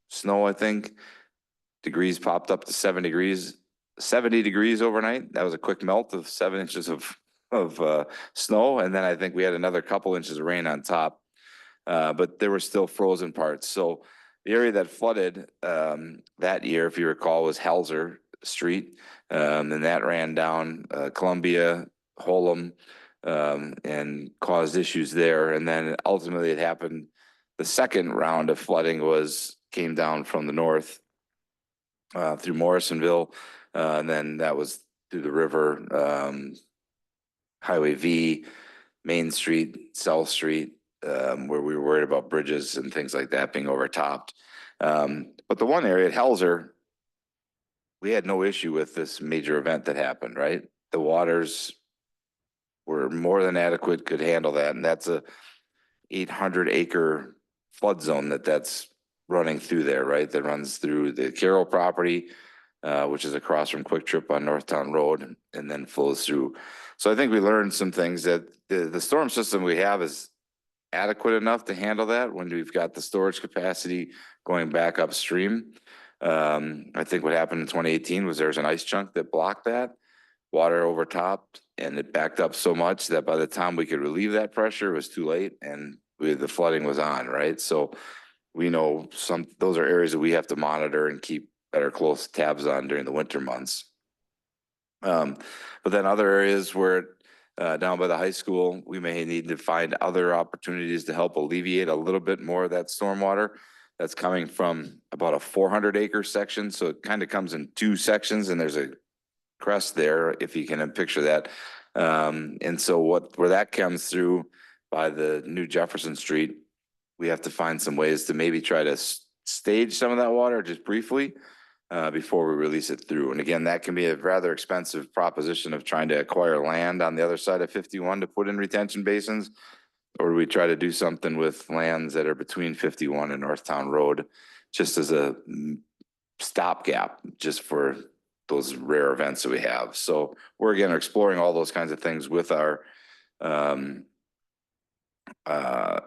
snow, I think. Degrees popped up to 70 degrees overnight. That was a quick melt of 7 inches of snow. And then I think we had another couple inches of rain on top, but there were still frozen parts. So the area that flooded that year, if you recall, was Helzer Street. And that ran down Columbia, Holum, and caused issues there. And then ultimately it happened. The second round of flooding came down from the north through Morrisonville. And then that was through the river, Highway V, Main Street, South Street, where we were worried about bridges and things like that being overtopped. But the one area at Helzer, we had no issue with this major event that happened, right? The waters were more than adequate, could handle that. And that's a 800-acre flood zone that's running through there, right? That runs through the Carroll property, which is across from Quick Trip on Northtown Road, and then flows through. So I think we learned some things that the storm system we have is adequate enough to handle that when we've got the storage capacity going back upstream. I think what happened in 2018 was there was an ice chunk that blocked that. Water overtopped, and it backed up so much that by the time we could relieve that pressure, it was too late, and the flooding was on, right? So we know those are areas that we have to monitor and keep better close tabs on during the winter months. But then other areas where down by the high school, we may need to find other opportunities to help alleviate a little bit more of that stormwater. that's coming from about a 400-acre section. So it kind of comes in two sections, and there's a crest there, if you can picture that. And so where that comes through by the new Jefferson Street, we have to find some ways to maybe try to stage some of that water just briefly before we release it through. And again, that can be a rather expensive proposition of trying to acquire land on the other side of 51 to put in retention basins. Or do we try to do something with lands that are between 51 and Northtown Road, just as a stopgap, just for those rare events that we have. So we're again exploring all those kinds of things with our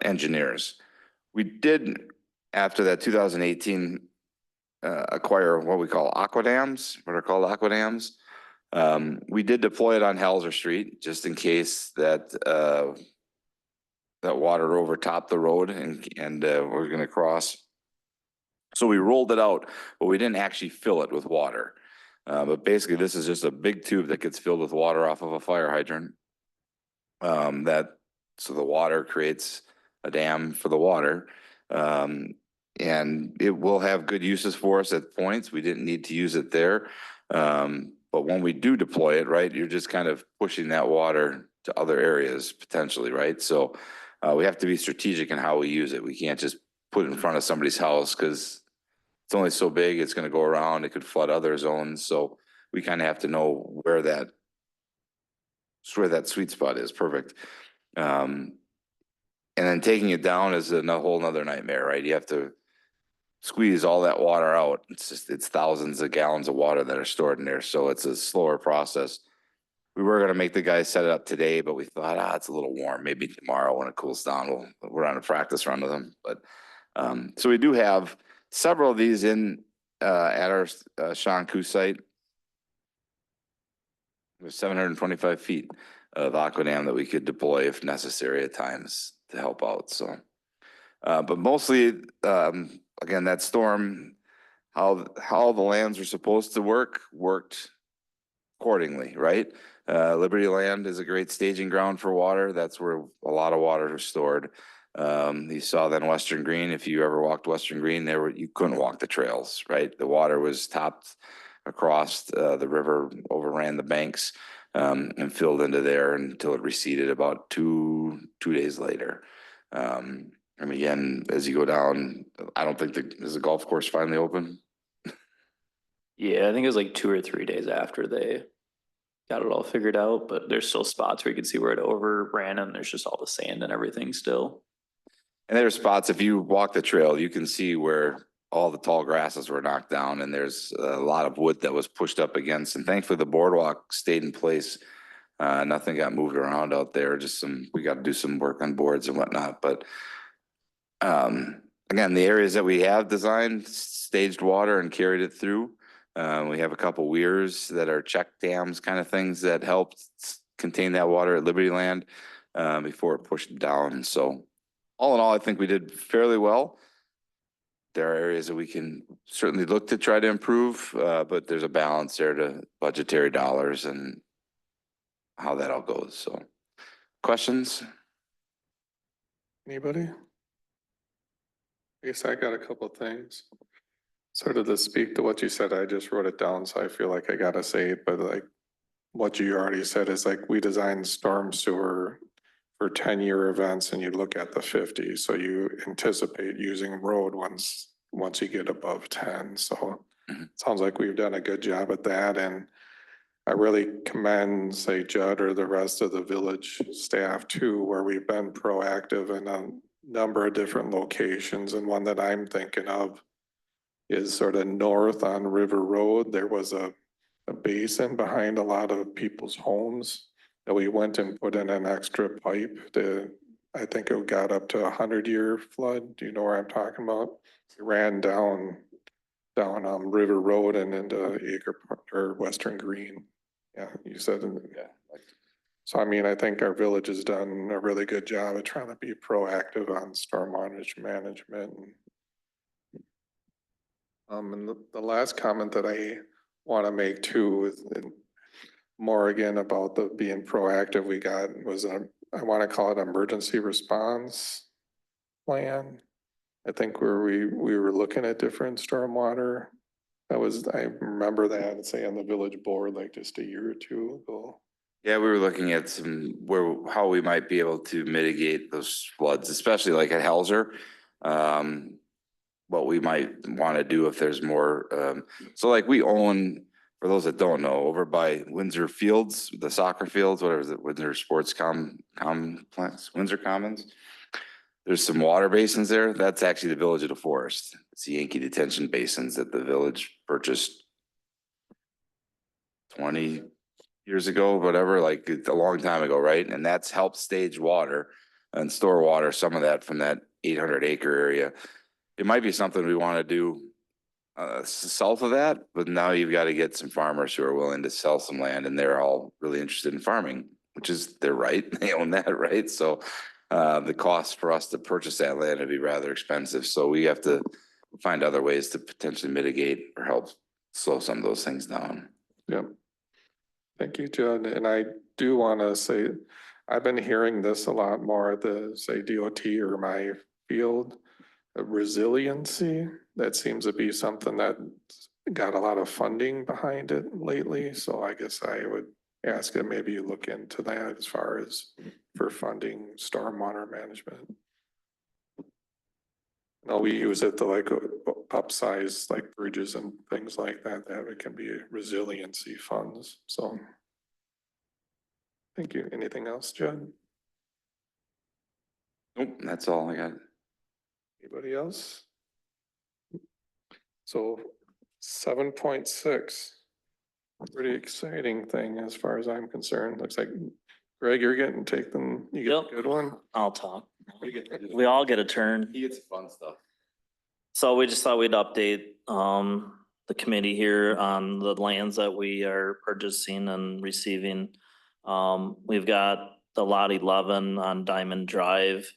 engineers. We did, after that 2018, acquire what we call aqua dams, what are called aqua dams. We did deploy it on Helzer Street just in case that that water overtopped the road and we're going to cross. So we rolled it out, but we didn't actually fill it with water. But basically, this is just a big tube that gets filled with water off of a fire hydrant. So the water creates a dam for the water. And it will have good uses for us at points. We didn't need to use it there. But when we do deploy it, right, you're just kind of pushing that water to other areas potentially, right? So we have to be strategic in how we use it. We can't just put it in front of somebody's house because it's only so big, it's going to go around, it could flood other zones. So we kind of have to know where that sweet spot is. Perfect. And then taking it down is a whole nother nightmare, right? You have to squeeze all that water out. It's thousands of gallons of water that are stored in there. So it's a slower process. We were going to make the guys set it up today, but we thought, it's a little warm. Maybe tomorrow when it cools down, we're on a practice run with them. But so we do have several of these in at our Sean Koo site. There's 725 feet of aquadam that we could deploy if necessary at times to help out. So, but mostly, again, that storm, how the lands were supposed to worked accordingly, right? Liberty Land is a great staging ground for water. That's where a lot of water is stored. You saw then Western Green. If you ever walked Western Green, you couldn't walk the trails, right? The water was topped across the river, overran the banks, and filled into there until it receded about two days later. And again, as you go down, I don't think is the golf course finally open?
Yeah, I think it was like 2 or 3 days after they got it all figured out, but there's still spots where you can see where it overran and there's just all the sand and everything still.
And there are spots, if you walk the trail, you can see where all the tall grasses were knocked down and there's a lot of wood that was pushed up against. And thankfully the boardwalk stayed in place. Nothing got moved around out there, we got to do some work on boards and whatnot. But again, the areas that we have designed staged water and carried it through. We have a couple weirs that are check dams kind of things that helped contain that water at Liberty Land before it pushed down. So all in all, I think we did fairly well. There are areas that we can certainly look to try to improve, but there's a balance there to budgetary dollars and how that all goes. So questions?
Anybody? I guess I got a couple of things. Sort of to speak to what you said, I just wrote it down, so I feel like I gotta say it, but like what you already said is like we designed storm sewer for 10-year events and you look at the 50, so you anticipate using road once you get above 10. So it sounds like we've done a good job at that, and I really commend, say, Judd or the rest of the village staff too, where we've been proactive in a number of different locations, and one that I'm thinking of is sort of north on River Road. There was a basin behind a lot of people's homes that we went and put in an extra pipe I think it got up to 100-year flood. Do you know where I'm talking about? It ran down River Road and into Acre Park or Western Green. Yeah, you said. So I mean, I think our village has done a really good job of trying to be proactive on storm management. And the last comment that I want to make too is more again about the being proactive we got was I want to call it emergency response plan. I think where we were looking at different stormwater. I remember that, say, on the village board, like just a year or two ago.
Yeah, we were looking at how we might be able to mitigate those floods, especially like at Helzer. What we might want to do if there's more, so like we own, for those that don't know, over by Windsor Fields, the soccer fields, whatever is it, Windsor Sports Complex, Windsor Commons. There's some water basins there. That's actually the Village of the Forest. It's the Yankee detention basins that the village purchased 20 years ago, whatever, like a long time ago, right? And that's helped stage water and store water, some of that from that 800-acre area. It might be something we want to do south of that, but now you've got to get some farmers who are willing to sell some land, and they're all really interested in farming, which is their right. They own that, right? So the cost for us to purchase that land would be rather expensive. So we have to find other ways to potentially mitigate or help slow some of those things down.
Yep. Thank you, Judd. And I do want to say, I've been hearing this a lot more at the, say, DOT or my field. Resiliency, that seems to be something that got a lot of funding behind it lately. So I guess I would ask that maybe you look into that as far as for funding stormwater management. No, we use it to like upsize like bridges and things like that, that it can be resiliency funds. So thank you. Anything else, Judd?
Nope, that's all I got.
Anybody else? So 7.6, pretty exciting thing as far as I'm concerned. Looks like Greg, you get
Yep.
a good one.
I'll talk. We all get a turn.
He gets fun stuff.
So we just thought we'd update the committee here on the lands that we are purchasing and receiving. We've got the lot 11 on Diamond Drive.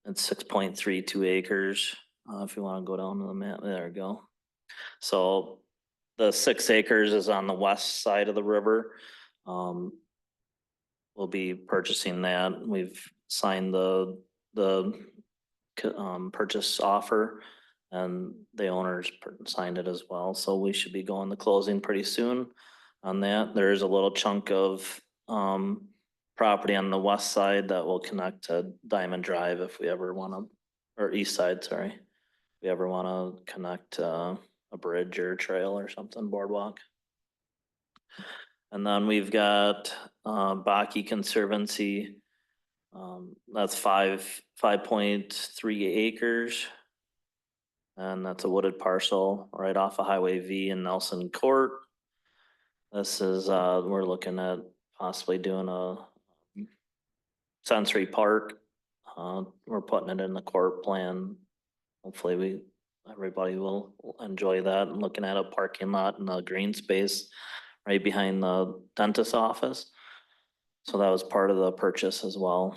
It's 6.32 acres. If you want to go down to the map, there we go. So the 6 acres is on the west side of the river. We'll be purchasing that. We've signed the purchase offer, and the owners signed it as well. So we should be going to closing pretty soon on that. There's a little chunk of property on the west side that will connect to Diamond Drive if we ever want to, or east side, sorry. If we ever want to connect a bridge or trail or something, boardwalk. And then we've got Baki Conservancy. That's 5.3 acres. And that's a wooded parcel right off of Highway V in Nelson Court. This is, we're looking at possibly doing a sensory park. We're putting it in the court plan. Hopefully everybody will enjoy that, and looking at a parking lot and a green space right behind the dentist's office. So that was part of the purchase as well.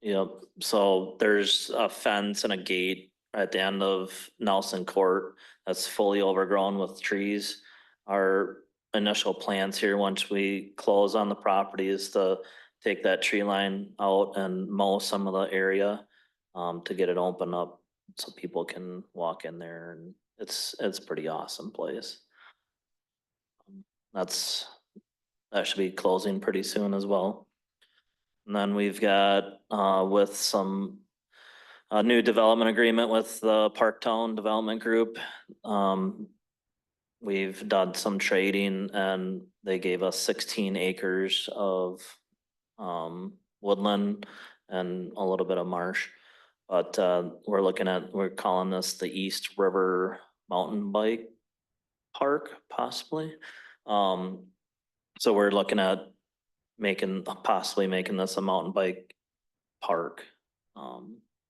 Yep, so there's a fence and a gate at the end of Nelson Court that's fully overgrown with trees. Our initial plans here, once we close on the property, is to take that tree line out and mow some of the area to get it open up so people can walk in there, and it's a pretty awesome place. That should be closing pretty soon as well. And then we've got with some new development agreement with the Parktown Development Group. We've done some trading, and they gave us 16 acres of woodland and a little bit of marsh. But we're calling this the East River Mountain Bike Park, possibly. So we're looking at possibly making this a mountain bike park.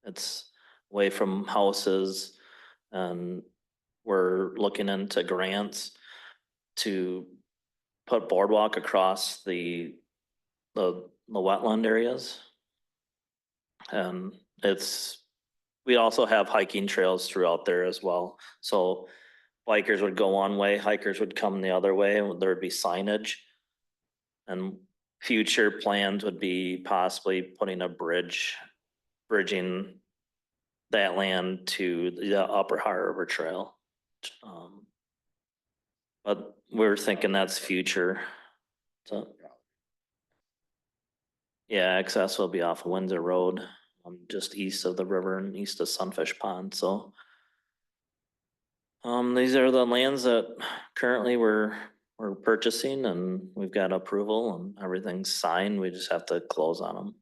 It's away from houses, and we're looking into grants to put boardwalk across the wetland areas. And we also have hiking trails throughout there as well. So bikers would go one way, hikers would come the other way, and there would be signage. And future plans would be possibly putting a bridge bridging that land to the Upper Harbor Trail. But we're thinking that's future. So. Yeah, access will be off of Windsor Road, just east of the river and east of Sunfish Pond, so. These are the lands that currently we're purchasing, and we've got approval and everything's signed. We just have to close on them.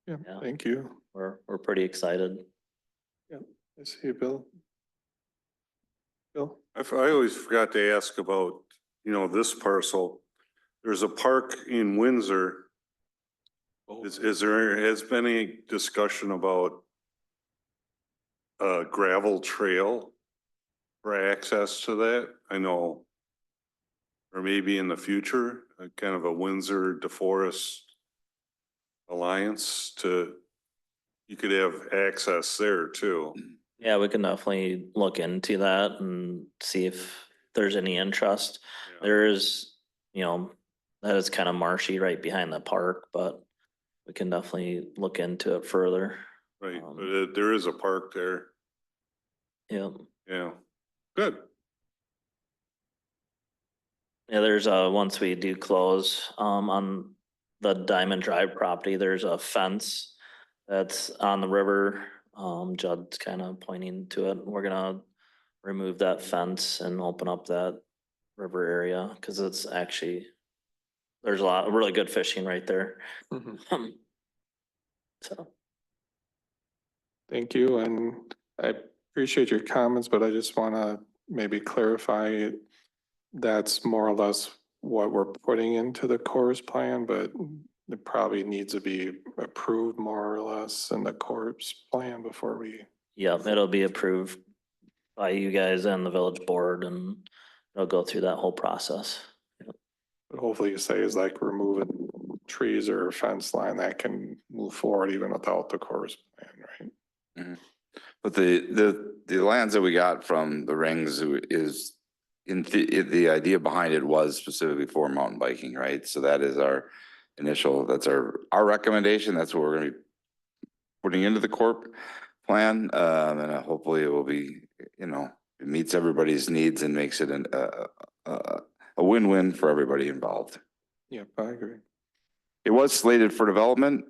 Yeah,
Yeah.
thank you.
We're pretty excited.
I see you, Bill. Bill?
I always forgot to ask about, this parcel. There's a park in Windsor. Has been any discussion about a gravel trail for access to that? I know, or maybe in the future, a kind of a Windsor DeForest alliance you could have access there too.
Yeah, we can definitely look into that and see if there's any interest.
Yeah.
There is, that is kind of marshy right behind the park, but we can definitely look into it further.
Right, but there is a park there.
Yeah.
Yeah, good.
Yeah, there's once we do close, on the Diamond Drive property, there's a fence that's on the river. Judd's kind of pointing to it. We're gonna remove that fence and open up that river area, cause it's actually, there's a lot of really good fishing right there.
Mhm.
So,
Thank you, and I appreciate your comments, but I just want to maybe clarify that's more or less what we're putting into the CORS plan, but it probably needs to be approved more or less in the CORS plan before we.
yep, it'll be approved by you guys and the village board, and it'll go through that whole process.
But hopefully you say is like removing trees or a fence line that can move forward even without the CORS plan, right?
But the lands that we got from the rings is the idea behind it was specifically for mountain biking, right? So that is that's our recommendation. That's what we're gonna be putting into the corp plan. And hopefully it will be, it meets everybody's needs and makes it a win-win for everybody involved.
Yep, I agree.
It was slated for development.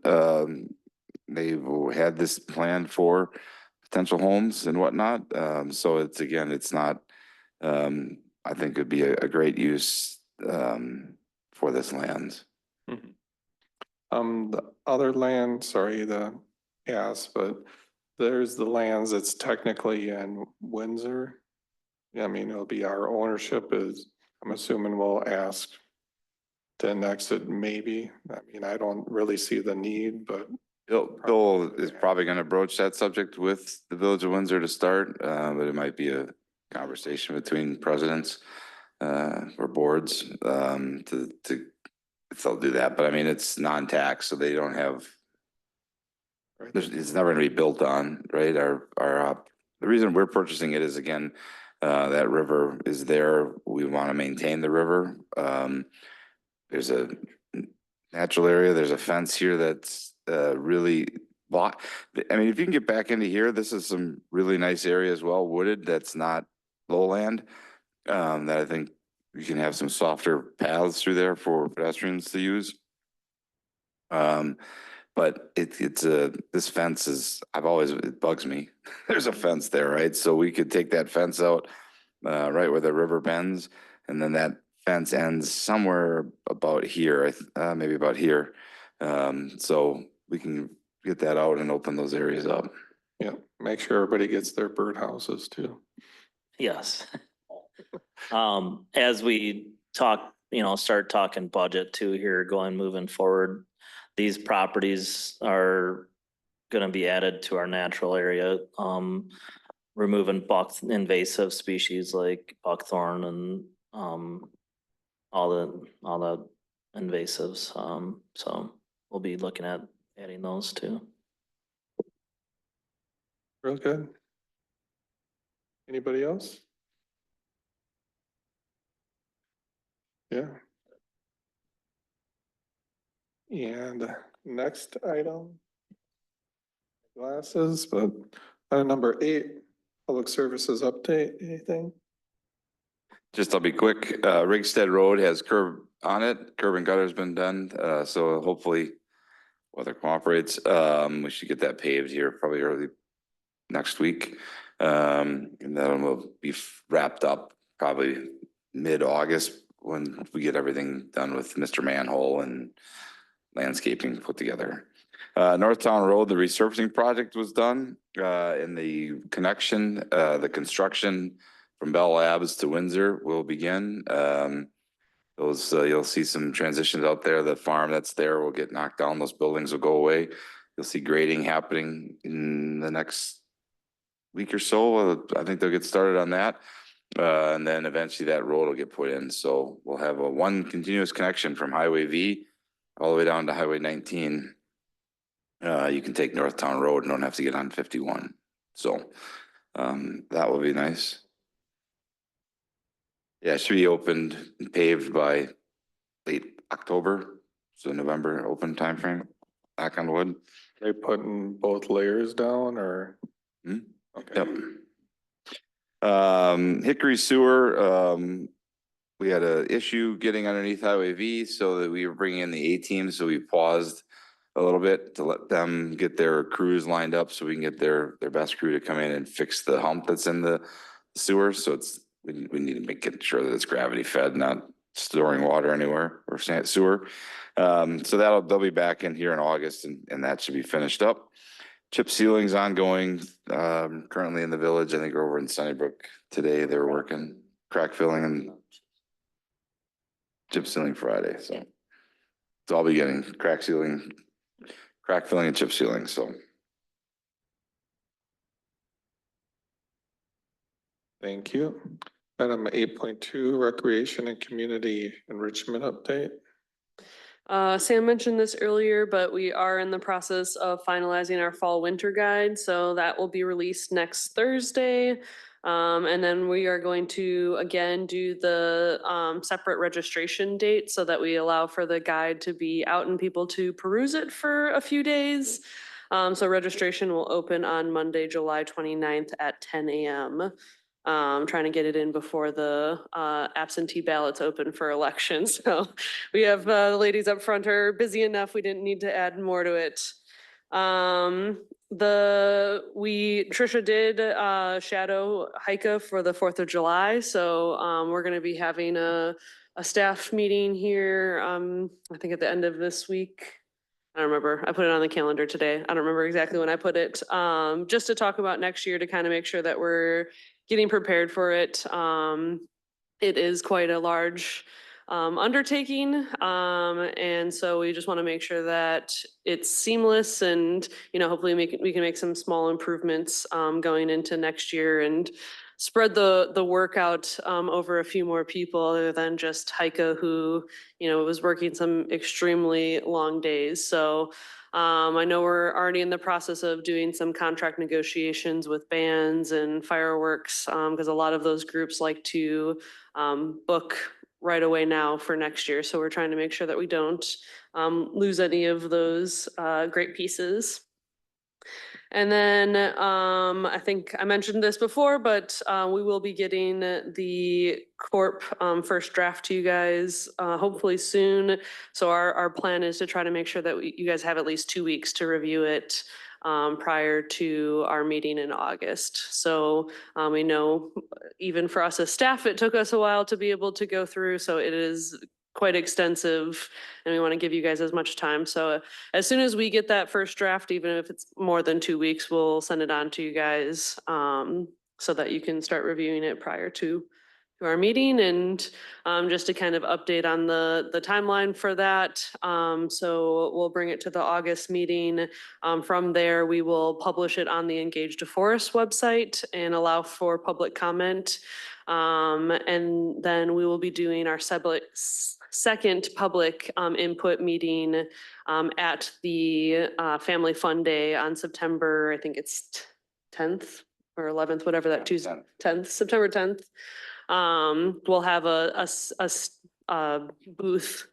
They've had this plan for potential homes and whatnot. So it's not, I think it'd be a great use, for this land.
The other land, sorry, but there's the lands that's technically in Windsor. I mean, it'll be our ownership I'm assuming we'll ask to annex it maybe. I mean, I don't really see the need, but.
Bill is probably gonna broach that subject with the Village of Windsor to start, but it might be a conversation between presidents, or boards, if they'll do that, but I mean, it's non-tax, so they don't have. It's never gonna be built on, right? The reason we're purchasing it is again, that river is there. We wanna maintain the river. There's a natural area, there's a fence here that's, really block. I mean, if you can get back into here, this is some really nice area as well, wooded, that's not lowland. That I think you can have some softer paths through there for pedestrians to use. But this fence it bugs me. There's a fence there, right? So we could take that fence out, right where the river bends, and then that fence ends somewhere about here, maybe about here. So we can get that out and open those areas up.
Yeah, make sure everybody gets their birdhouses too.
Yes. As we talk, start talking budget too here moving forward, these properties are gonna be added to our natural area, removing invasive species like buckthorn and, all the invasives. So we'll be looking at adding those too.
Real good. Anybody else? Yeah. And next item. Glasses, but item number 8, public services update, anything?
Just I'll be quick. Rigstead Road has curb on it. Curb and gutter's been done. So hopefully weather cooperates. We should get that paved here probably early next week. And then we'll be wrapped up probably mid-August when we get everything done with Mr. Manhole and landscaping put together. Northtown Road, the resurfacing project was done, in the connection, the construction from Bell Labs to Windsor will begin. Those, you'll see some transitions out there. The farm that's there will get knocked down. Those buildings will go away. You'll see grading happening in the next week or so. I think they'll get started on that. And then eventually that road will get put in. So we'll have a one continuous connection from Highway V all the way down to Highway 19. You can take Northtown Road and don't have to get on 51. So that will be nice. Yeah, it should be opened and paved by late October. So November open timeframe, knock on wood.
They putting both layers down or?
Hmm?
Okay.
Yep. Hickory Sewer, we had an issue getting underneath Highway V so that we were bringing in the A-team. So we paused a little bit to let them get their crews lined up so we can get their best crew to come in and fix the hump that's in the sewer. So we need to make it sure that it's gravity fed, not storing water anywhere or sewer. So they'll be back in here in August and that should be finished up. Chip sealing's ongoing, currently in the village. I think we're over in Sunnybrook today. They're working crack filling and chip sealing Friday. So it's all beginning, crack sealing, crack filling and chip sealing. So.
Thank you. Item 8.2, recreation and community enrichment update.
Sam mentioned this earlier, but we are in the process of finalizing our fall winter guide. So that will be released next Thursday. And then we are going to again do the separate registration date so that we allow for the guide to be out and people to peruse it for a few days. So registration will open on Monday, July 29th at 10 a.m. Trying to get it in before the absentee ballots open for elections. So we have the ladies up front are busy enough. We didn't need to add more to it. Trisha did shadow hika for the 4th of July. So we're going to be having a staff meeting here. I think at the end of this week. I don't remember. I put it on the calendar today. I don't remember exactly when I put it. Just to talk about next year to kind of make sure that we're getting prepared for it. It is quite a large undertaking. And so we just want to make sure that it's seamless and, hopefully we can make some small improvements going into next year and spread the work out over a few more people other than just Heike who, was working some extremely long days. So I know we're already in the process of doing some contract negotiations with bands and fireworks because a lot of those groups like to book right away now for next year. So we're trying to make sure that we don't lose any of those great pieces. And then I think I mentioned this before, but we will be getting the corp first draft to you guys hopefully soon. So our plan is to try to make sure that you guys have at least 2 weeks to review it prior to our meeting in August. So we know even for us as staff, it took us a while to be able to go through. So it is quite extensive and we want to give you guys as much time. So as soon as we get that first draft, even if it's more than 2 weeks, we'll send it on to you guys so that you can start reviewing it prior to our meeting and just to kind of update on the timeline for that. So we'll bring it to the August meeting. From there, we will publish it on the Engage to Forest website and allow for public comment. And then we will be doing our second public input meeting at the Family Fun Day on September, I think it's 10th or 11th, whatever that Tuesday, 10th, September 10th. We'll have a booth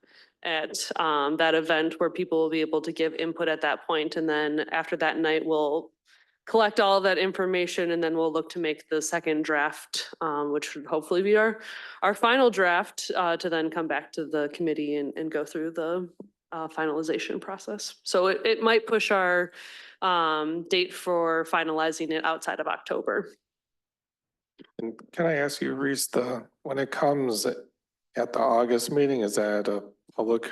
at that event where people will be able to give input at that point. And then after that night, we'll collect all of that information and then we'll look to make the second draft, which would hopefully be our final draft to then come back to the committee and go through the finalization process. So it might push our date for finalizing it outside of October.
And can I ask you, Reese, when it comes at the August meeting, is that a public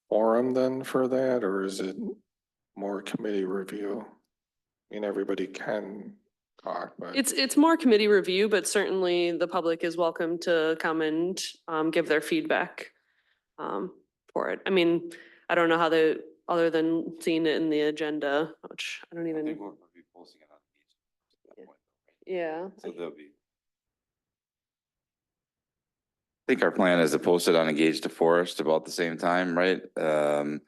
forum then for that, or is it more committee review? I mean, everybody can talk, but.
It's more committee review, but certainly the public is welcome to come and give their feedback for it. I mean, I don't know how other than seeing it in the agenda, which I don't
I
even,
think we'll be posting it on each. at that point,
yeah.
So there'll be. I think our plan is to post it on Engage the Forest about the same time, right? And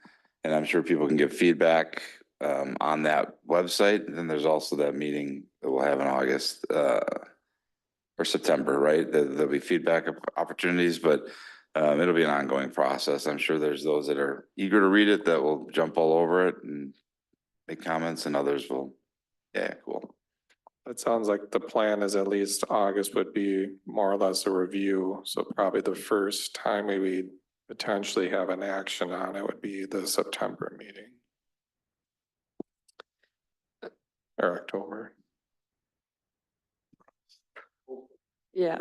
I'm sure people can give feedback on that website. And then there's also that meeting that we'll have in August or September, right? There'll be feedback opportunities, but it'll be an ongoing process. I'm sure there's those that are eager to read it that will jump all over it and make comments, and others will, yeah, cool.
It sounds like the plan is at least August would be more or less a review. So probably the first time we would potentially have an action on it would be the September meeting. Or October.
Yeah.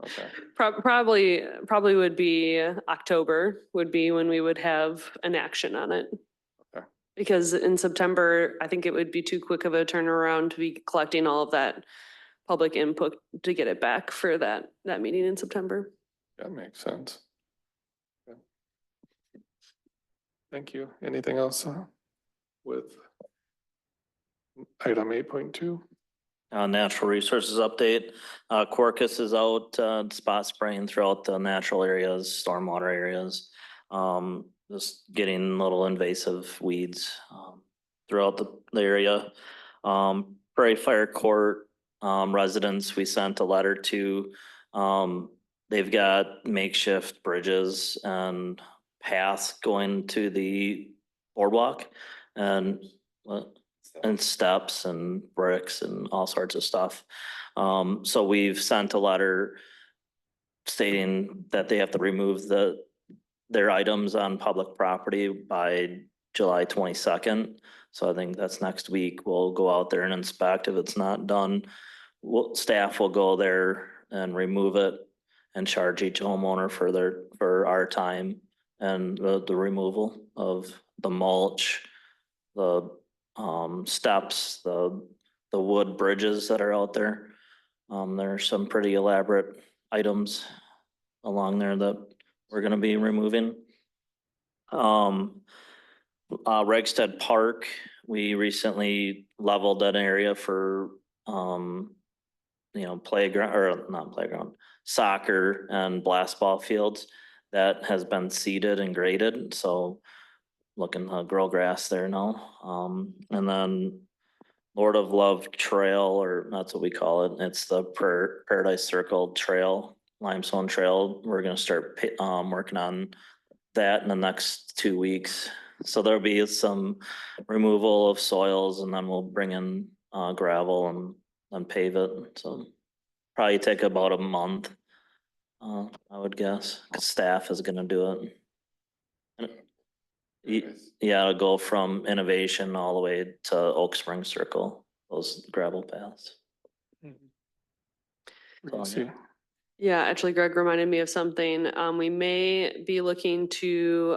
Okay.
Probably would be October would be when we would have an action on it.
Okay.
Because in September, I think it would be too quick of a turnaround to be collecting all of that public input to get it back for that meeting in September.
That makes sense. Okay. Thank you. Anything else with item 8.2?
Natural resources update. Quercus is out, spot spraying throughout the natural areas, stormwater areas. Just getting little invasive weeds throughout the area. Prairie Fire Court residents, we sent a letter to. They've got makeshift bridges and paths going to the boardwalk and steps and bricks and all sorts of stuff. So we've sent a letter stating that they have to remove their items on public property by July 22nd. So I think that's next week. We'll go out there and inspect. If it's not done, staff will go there and remove it and charge each homeowner for our time and the removal of the mulch, the steps, the wood bridges that are out there. There are some pretty elaborate items along there that we're gonna be removing. Regstead Park, we recently leveled that area for playground, or not playground, soccer and blast ball fields. That has been seeded and graded, so looking to grow grass there now. And then Lord of Love Trail, or that's what we call it. It's the Paradise Circle Trail, limestone trail. We're gonna start working on that in the next 2 weeks. So there'll be some removal of soils and then we'll bring in gravel and pave it. So probably take about a month, I would guess, 'cause staff is gonna do it. Yeah, it'll go from Innovation all the way to Oak Spring Circle, those gravel paths.
See.
Yeah, actually Greg reminded me of something. We may be looking to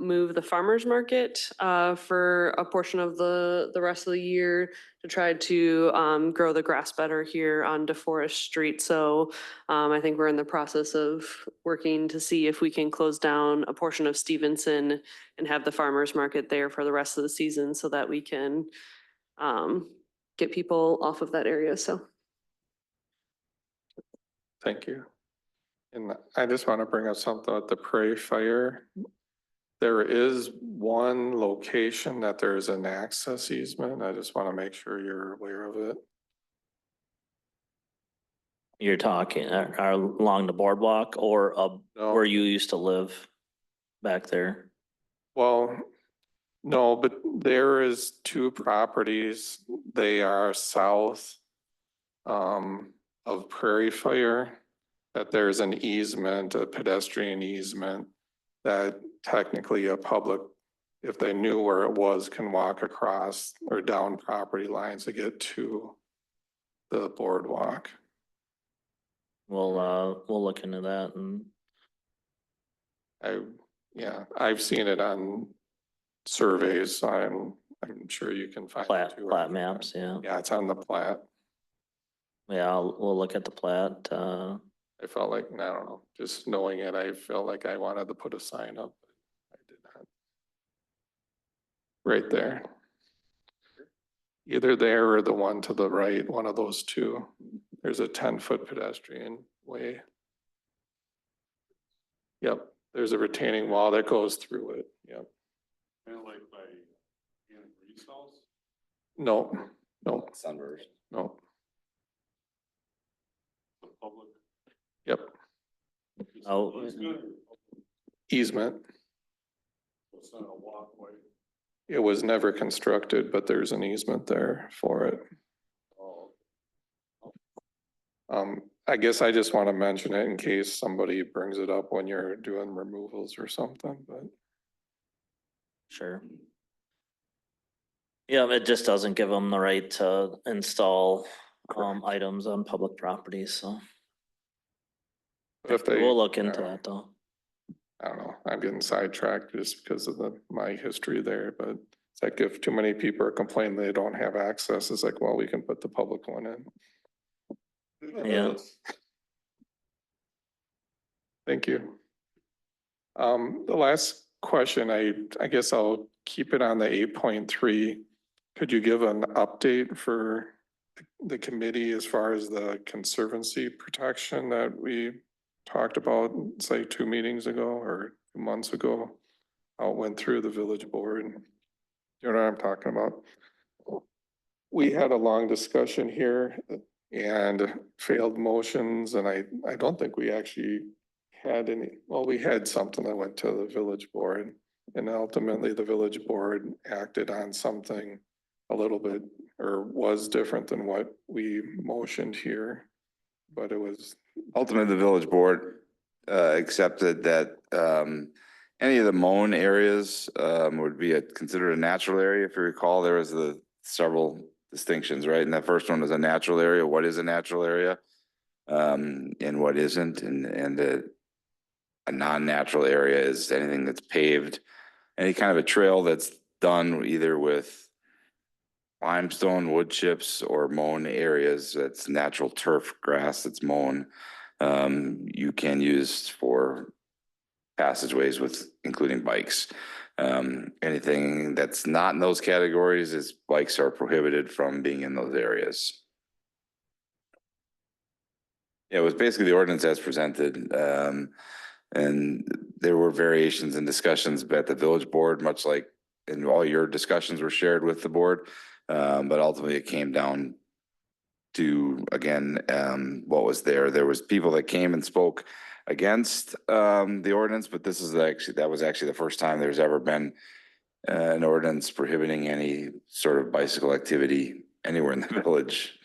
move the farmer's market for a portion of the rest of the year to try to grow the grass better here on DeForest Street. So I think we're in the process of working to see if we can close down a portion of Stevenson and have the farmer's market there for the rest of the season so that we can get people off of that area. So.
Thank you. And I just want to bring up something with the Prairie Fire. There is one location that there is an access easement. I just want to make sure you're aware of it.
You're talking along the boardwalk or
No.
where you used to live? back there.
Well, no, but there is two properties. They are south of Prairie Fire, that there's an easement, a pedestrian easement that technically a public, if they knew where it was, can walk across or down property lines to get to the boardwalk.
We'll look into that and
I've seen it on surveys, so I'm sure you can find. it too.
plat maps, yeah.
Yeah, it's on the plat.
Yeah, we'll look at the plat.
I felt like, I don't know, just knowing it, I felt like I wanted to put a sign up. But I did not. Right there. Either there or the one to the right, one of those two. There's a 10-foot pedestrian way. Yep, there's a retaining wall that goes through it. Yep.
Kind of like by Anna Green's house.
No, no,
Sunburst.
no.
The public.
Yep,
Oh.
It's good.
easement.
It's not a walkway.
It was never constructed, but there's an easement there for it.
Oh,
I guess I just want to mention it in case somebody brings it up when you're doing removals or something, but
Sure. Yeah, it just doesn't give them the right to install items on public properties, so
if they.
we'll look into
uh,
that though.
I don't know, I'm getting sidetracked just because of my history there, but it's like if too many people are complaining they don't have access, it's like, well, we can put the public one in.
Yeah.
Thank you. The last question, I guess I'll keep it on the 8.3. Could you give an update for the committee as far as the conservancy protection that we talked about, say 2 meetings ago or 2 months ago? How it went through the village board. You know what I'm talking about? We had a long discussion here and failed motions, and I don't think we actually had any, well, we had something that went to the village board, and ultimately the village board acted on something a little bit, or was different than what we motioned here, but it was.
Ultimately, the village board accepted that any of the mown areas would be considered a natural area. If you recall, there was the several distinctions, right? And that first one was a natural area. What is a natural area? And what isn't? And a non-natural area is anything that's paved, any kind of a trail that's done either with limestone, wood chips, or mown areas. That's natural turf grass that's mown. You can use for passageways with including bikes. Anything that's not in those categories is bikes are prohibited from being in those areas. Yeah, it was basically the ordinance as presented. And there were variations and discussions at the village board, much like in all your discussions were shared with the board. But ultimately it came down to, again, what was there. There was people that came and spoke against the ordinance, but that was actually the first time there's ever been an ordinance prohibiting any sort of bicycle activity anywhere in the village.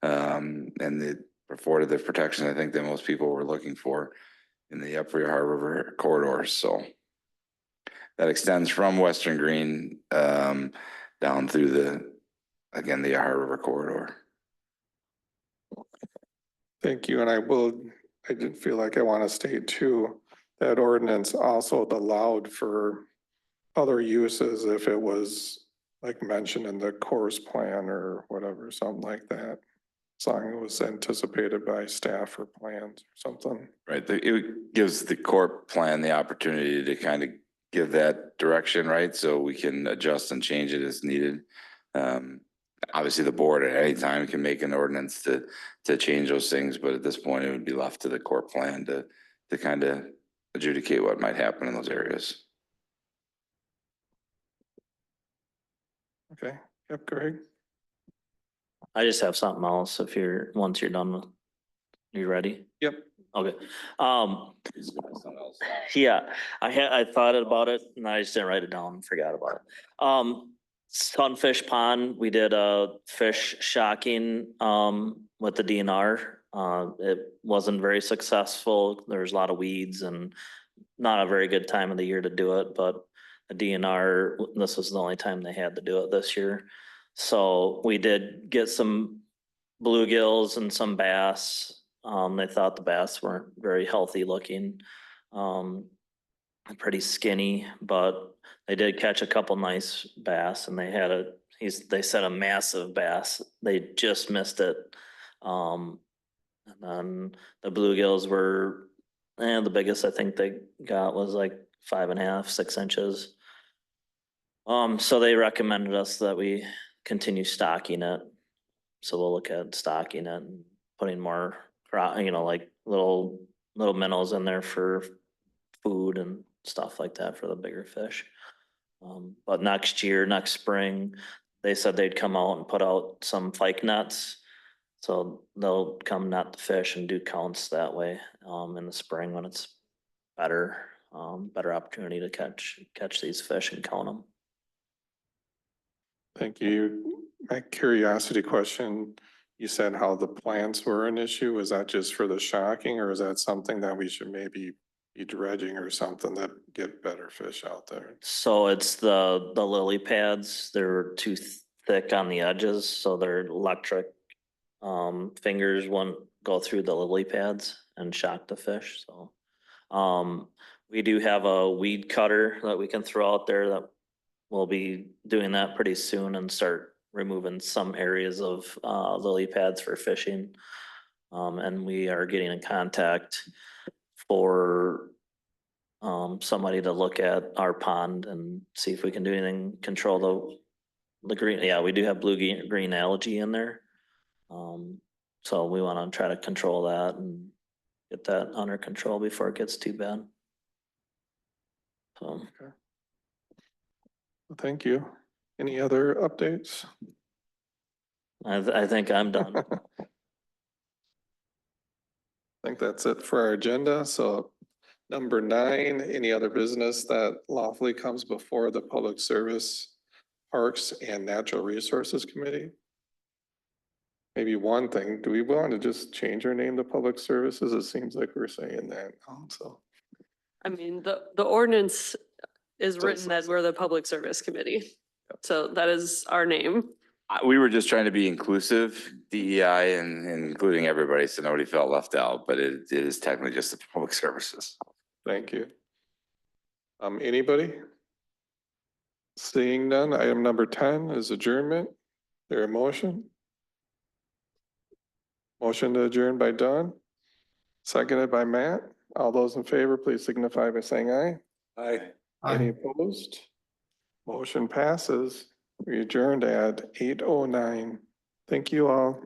And it afforded the protection I think that most people were looking for in the Upper Ohio River corridor. So that extends from Western Green down through the Ohio River corridor.
Thank you, and I did feel like I want to state too, that ordinance also allowed for other uses if it was like mentioned in the course plan or whatever, something like that. As long as it was anticipated by staff or plans or something.
Right, it gives the corp plan the opportunity to kind of give that direction, right? So we can adjust and change it as needed. Obviously, the board at any time can make an ordinance to change those things, but at this point, it would be left to the corp plan to kind of adjudicate what might happen in those areas.
Okay, yep, Greg.
I just have something else if once you're done with, you ready?
Yep.
Okay. Yeah, I thought about it and I just didn't write it down, and forgot about it. Sunfish Pond, we did a fish shocking, with the DNR. It wasn't very successful. There's a lot of weeds and not a very good time of the year to do it, but the DNR, this was the only time they had to do it this year. So we did get some bluegills and some bass. They thought the bass weren't very healthy looking. Pretty skinny, but they did catch a couple nice bass and they said a massive bass. They just missed it. And then the bluegills were, the biggest I think they got was like 5.5, 6 inches. So they recommended us that we continue stocking it. So we'll look at stocking it and putting more, like little minnows in there for food and stuff like that for the bigger fish. But next spring, they said they'd come out and put out some pike nets. So they'll come net the fish and do counts that way, in the spring when it's better opportunity to catch these fish and count them.
Thank you. My curiosity question, you said how the plants were an issue. Is that just for the shocking or is that something that we should maybe be dredging or something that get better fish out there?
So it's the lily pads, they're too thick on the edges, so their electric fingers won't go through the lily pads and shock the fish, so. We do have a weed cutter that we can throw out there that we'll be doing that pretty soon and start removing some areas of lily pads for fishing. And we are getting in contact for somebody to look at our pond and see if we can do anything, control the green. Yeah, we do have green algae in there. So we want to try to control that and get that under control before it gets too bad. So.
Thank you. Any other updates?
I think I'm done.
I think that's it for our agenda. So number 9, any other business that lawfully comes before the Public Service, Parks and Natural Resources Committee? Maybe one thing, do we want to just change our name to Public Services? It seems like we're saying that now, so.
I mean, the ordinance is
Does
written that we're the Public Service Committee. So that is our name.
We were just trying to be inclusive, DEI, and including everybody, so nobody felt left out, but it is technically just the public services.
Thank you. Anybody? Seeing none, item number 10 is adjournment. There a motion? Motion to adjourn by Don, seconded by Matt. All those in favor, please signify by saying aye. Aye. Any opposed? Motion passes. We adjourned at 8:09. Thank you all.